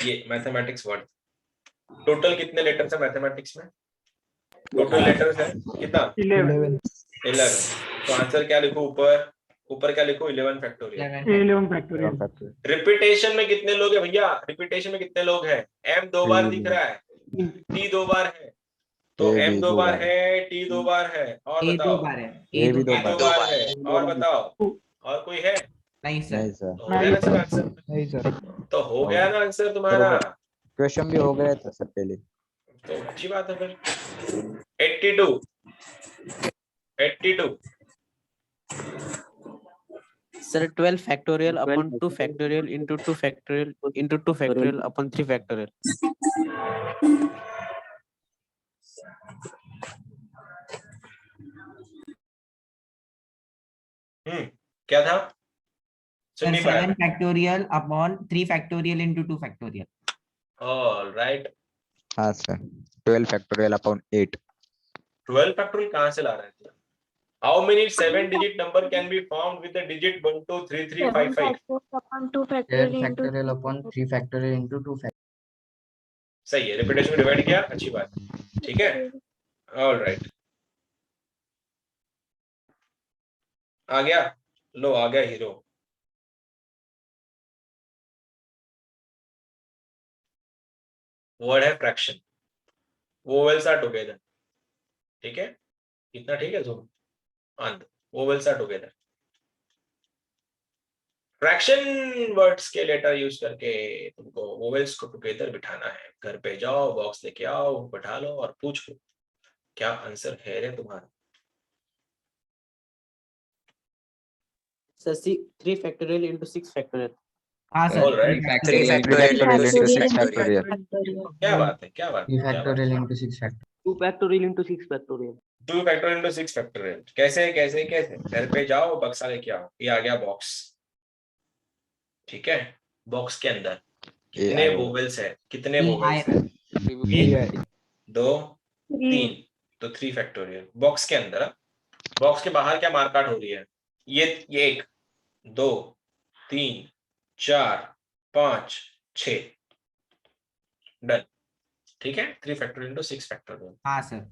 Speaker 1: ये मैथमेटिक्स वर्ड. टोटल कितने लेटर्स है मैथमेटिक्स में? टोटल लेटर्स है कितना?
Speaker 8: 11.
Speaker 1: 11. तो आंसर क्या लिखो ऊपर? ऊपर क्या लिखो? 11 फैक्टोरियल.
Speaker 8: 11 factorial.
Speaker 1: रिपीटेशन में कितने लोग हैं भैया? रिपीटेशन में कितने लोग हैं? m 2 बार दिख रहा है, t 2 बार है, तो
Speaker 3: A
Speaker 1: m
Speaker 3: भी
Speaker 1: 2
Speaker 3: दो
Speaker 1: बार
Speaker 3: बार
Speaker 1: है, t 2 बार है. और
Speaker 10: ए 2
Speaker 1: बताओ.
Speaker 10: बार है.
Speaker 3: A भी
Speaker 1: a 2
Speaker 3: 2
Speaker 1: बार है. और बताओ. और कोई है?
Speaker 10: नहीं
Speaker 3: नहीं
Speaker 10: सर.
Speaker 3: सर.
Speaker 1: तो हो गया ना सर आंसर.
Speaker 8: नहीं सर.
Speaker 1: तो हो गया ना आंसर तुम्हारा.
Speaker 3: क्वेश्चन भी हो गया था सर पहले.
Speaker 1: तो अच्छी बात है फिर. 82. 82.
Speaker 6: Sir, 12 factorial upon 2 factorial into 2 factorial into 2 factorial upon 3 factorial.
Speaker 1: क्या था?
Speaker 10: Sir,
Speaker 1: सुन नहीं पाया.
Speaker 10: 7 factorial upon 3 factorial into 2 factorial.
Speaker 1: All right.
Speaker 3: हाँ सर. 12 factorial upon 8.
Speaker 1: 12 फैक्टोरियल कहां से ला रहे थे? How many 7-digit number can be formed with the digit 1 2 3 3 5 5?
Speaker 7: 2 factorial
Speaker 4: 12
Speaker 7: into
Speaker 4: factorial upon 3 factorial into 2 factorial.
Speaker 1: सही है. रिपीटेशन में डिवाइड किया, अच्छी बात है. ठीक है. All right. आ गया. लो आ गया हीरो. वर्ड है फ्रैक्शन. Vowels are together. ठीक है. इतना ठीक है. जो अंत vowels are together. Fraction words के लेटर यूज करके तुमको वोवेल्स को टुगेदर बिठाना है. घर पे जाओ, बॉक्स लेके आओ, बैठा लो और पूछ लो क्या आंसर है रे तुम्हारा.
Speaker 6: Sir, 3 factorial into 6 factorial.
Speaker 10: हाँ sir.
Speaker 1: All right.
Speaker 2: 3 factorial into 6 factorial.
Speaker 1: क्या बात है, क्या बात
Speaker 4: 3
Speaker 1: है, क्या बात है.
Speaker 4: factorial into 6 factorial.
Speaker 8: 2 factorial into 6 factorial.
Speaker 1: 2 factorial into 6 factorial. कैसे कैसे कैसे? घर पे जाओ, बक्सा लेके आओ. ये आ गया बॉक्स. ठीक है. बॉक्स के अंदर कितने
Speaker 3: AI.
Speaker 1: वोवेल्स है? कितने
Speaker 10: AI.
Speaker 1: वोवेल्स है? 1 2 3. तो 3 फैक्टोरियल. बॉक्स के अंदर. बॉक्स के बाहर क्या मार्कआउट हो रही है? ये 1 2 3 4 5 6. डन. ठीक है. 3 फैक्टोरियल into 6 फैक्टोरियल.
Speaker 10: हाँ सर.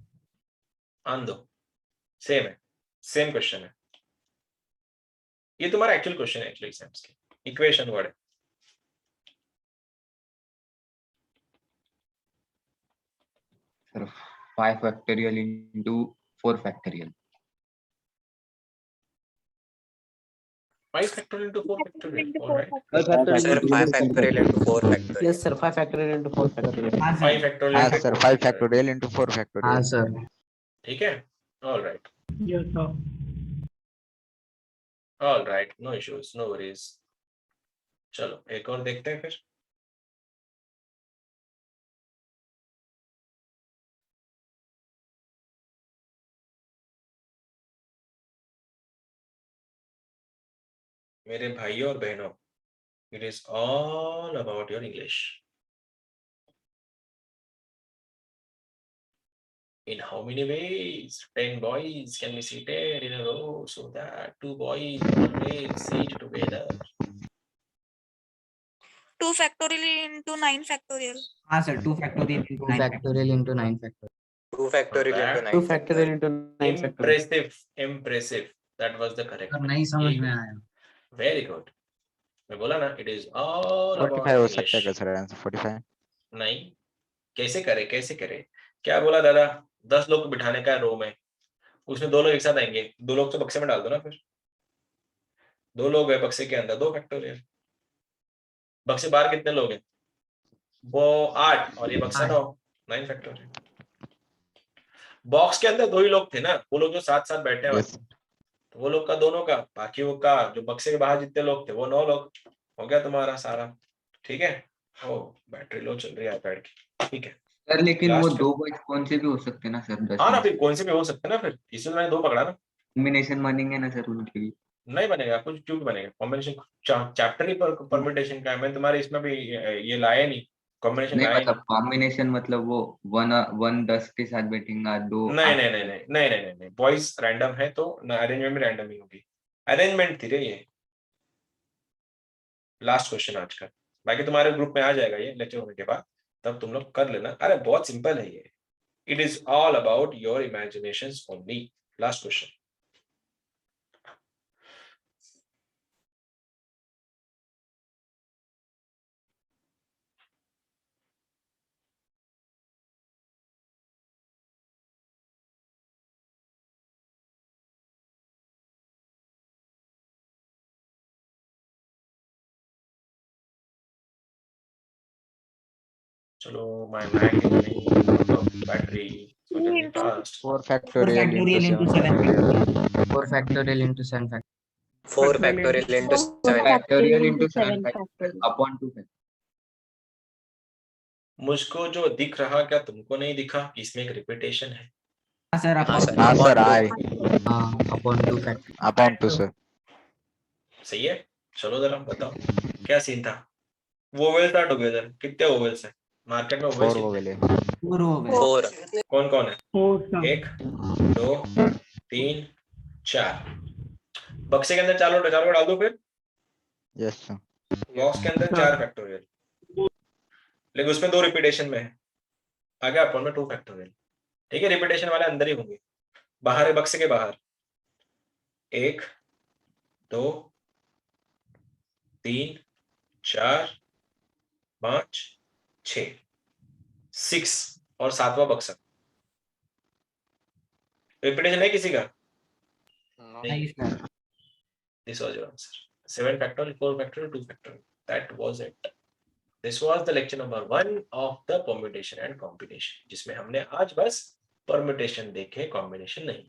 Speaker 1: आन दो. सेम है. सेम क्वेश्चन है. ये तुम्हारा एक्चुअल क्वेश्चन है एक्चुअली एग्जाम्स के. इक्वेशन वर्ड है.
Speaker 9: Sir 5 factorial into 4 factorial.
Speaker 1: 5 factorial into 4 factorial.
Speaker 5: into
Speaker 1: All right.
Speaker 5: 4 factorial.
Speaker 2: Sir, 5 factorial into 4 factorial.
Speaker 6: Yes, sir. 5 factorial into 4 factorial.
Speaker 10: हाँ
Speaker 1: 5
Speaker 10: सर.
Speaker 1: factorial
Speaker 3: हाँ
Speaker 1: into
Speaker 3: sir.
Speaker 1: 4
Speaker 3: 5
Speaker 1: factorial.
Speaker 3: factorial into 4
Speaker 4: हाँ
Speaker 3: factorial.
Speaker 4: Sir.
Speaker 1: ठीक है. All right.
Speaker 8: Yes sir.
Speaker 1: All right. No issues. No worries. चलो एक और देखते हैं फिर. मेरे भाइयों और बहनों, it is all about your English. In how many ways? 10 boys can be seated in a row so that 2 boys always sit together.
Speaker 5: 2 factorial into 9 factorial.
Speaker 10: हाँ sir, 2 factorial into
Speaker 4: 2
Speaker 10: 9 factorial.
Speaker 4: factorial into 9 factorial.
Speaker 2: 2 factorial into
Speaker 1: Not
Speaker 6: 2
Speaker 2: 9
Speaker 6: factorial into 9 factorial.
Speaker 1: Impressive, impressive. That was the correct
Speaker 4: sir
Speaker 1: one.
Speaker 4: नहीं समझ
Speaker 1: एक-
Speaker 4: में आया.
Speaker 1: Very good. मैं बोला ना, it is all about
Speaker 3: 45 हो
Speaker 1: English.
Speaker 3: सकता है क्या सर आंसर 45?
Speaker 1: नहीं, कैसे करे, कैसे करे? क्या बोला दादा? 10 लोग को बिठाने का रो में, उसमें 2 लोग एक साथ आएंगे, 2 लोग तो बक्से में डाल दो ना फिर. 2 लोग है बक्से के अंदर, 2 फैक्टोरियल. बक्से बाहर कितने लोग हैं? वो 8 और ये बक्सा 9, 9 फैक्टोरियल. बॉक्स के अंदर 2 ही लोग थे ना, वो लोग जो साथ साथ बैठे हैं,
Speaker 3: यस
Speaker 1: तो वो लोग का दोनों का, बाकी वो का जो बक्से के बाहर जितने लोग थे वो 9 लोग. हो गया तुम्हारा सारा. ठीक है. ओ बैटरी लो चल रही है आईपैड की. ठीक है.
Speaker 9: सर लेकिन वो
Speaker 1: Last
Speaker 9: 2 वर्ड कौन से भी हो सकते हैं ना सर 10
Speaker 1: हाँ ना,
Speaker 9: में
Speaker 1: फिर कौन से भी हो सकते हैं ना, फिर इसलिए मैंने 2 पकड़ा ना.
Speaker 9: कॉम्बिनेशन बनेंगे ना सर उनके भी.
Speaker 1: नहीं बनेगा कुछ, क्यों बनेगा कॉम्बिनेशन? चैप्टर ही परम्यूटेशन का है. मैं तुम्हारे इसमें भी ये लाया नहीं, कॉम्बिनेशन
Speaker 9: नहीं
Speaker 1: लाया
Speaker 9: मतलब कॉम्बिनेशन मतलब वो 1 10 के साथ बैठेगा 2
Speaker 1: नहीं. नहीं नहीं नहीं नहीं नहीं नहीं, बॉयज रैंडम है तो अरेंजमेंट भी रैंडम ही होगी. अरेंजमेंट थी रे ये. लास्ट क्वेश्चन आज का. बाकी तुम्हारे ग्रुप में आ जाएगा ये लेक्चर होने के बाद, तब तुम लोग कर लेना. अरे बहुत सिंपल है ये. It is all about your imaginations only. Last question. चलो माय मैक इज नहीं battery.
Speaker 5: 2 into
Speaker 1: fast.
Speaker 3: 4
Speaker 10: 4
Speaker 3: factorial
Speaker 10: factorial
Speaker 3: into
Speaker 10: into
Speaker 3: 7
Speaker 10: 7 factorial.
Speaker 4: 4 factorial into 7 factorial.
Speaker 2: 4 factorial into 7
Speaker 9: factorial into 7
Speaker 7: 7
Speaker 9: factorial
Speaker 7: factorial.
Speaker 9: upon 2 factorial.
Speaker 1: मुझको जो दिख रहा, क्या तुमको नहीं दिखा कि इसमें एक रिपीटेशन है?
Speaker 10: हाँ sir,
Speaker 2: हाँ
Speaker 10: upon
Speaker 2: sir.
Speaker 3: हाँ
Speaker 2: Upon
Speaker 3: सर
Speaker 2: 2.
Speaker 3: आई
Speaker 4: हाँ upon 2 factorial.
Speaker 3: Upon 2 sir.
Speaker 1: सही है. चलो जरा बताओ क्या सीन था. Vowels are together. कितने वोवेल्स हैं मार्केट में?
Speaker 3: 4
Speaker 1: वोवेल्स
Speaker 3: हो गए.
Speaker 10: 4 हो गए.
Speaker 2: 4.
Speaker 1: कौन कौन है?
Speaker 8: 4 sum.
Speaker 1: 1 2 3 4. बक्से के अंदर चारों को डाल दो. फिर
Speaker 3: यस सर.
Speaker 1: बॉक्स के अंदर 4 फैक्टोरियल, लेकिन उसमें 2 रिपीटेशन में है. आ गया अपन में 2 फैक्टोरियल. ठीक है. रिपीटेशन वाले अंदर ही होंगे. बाहर है बक्से के बाहर 1 2 3 4 5 6 6 और 7वां बक्सा. रिपीटेशन है किसी का?
Speaker 10: नहीं sir.
Speaker 1: This was your answer. 7 factorial, 4 factorial, 2 factorial. That was it. This was the lecture number 1 of the permutation and combination, जिसमें हमने आज बस permutation देखे, combination नहीं.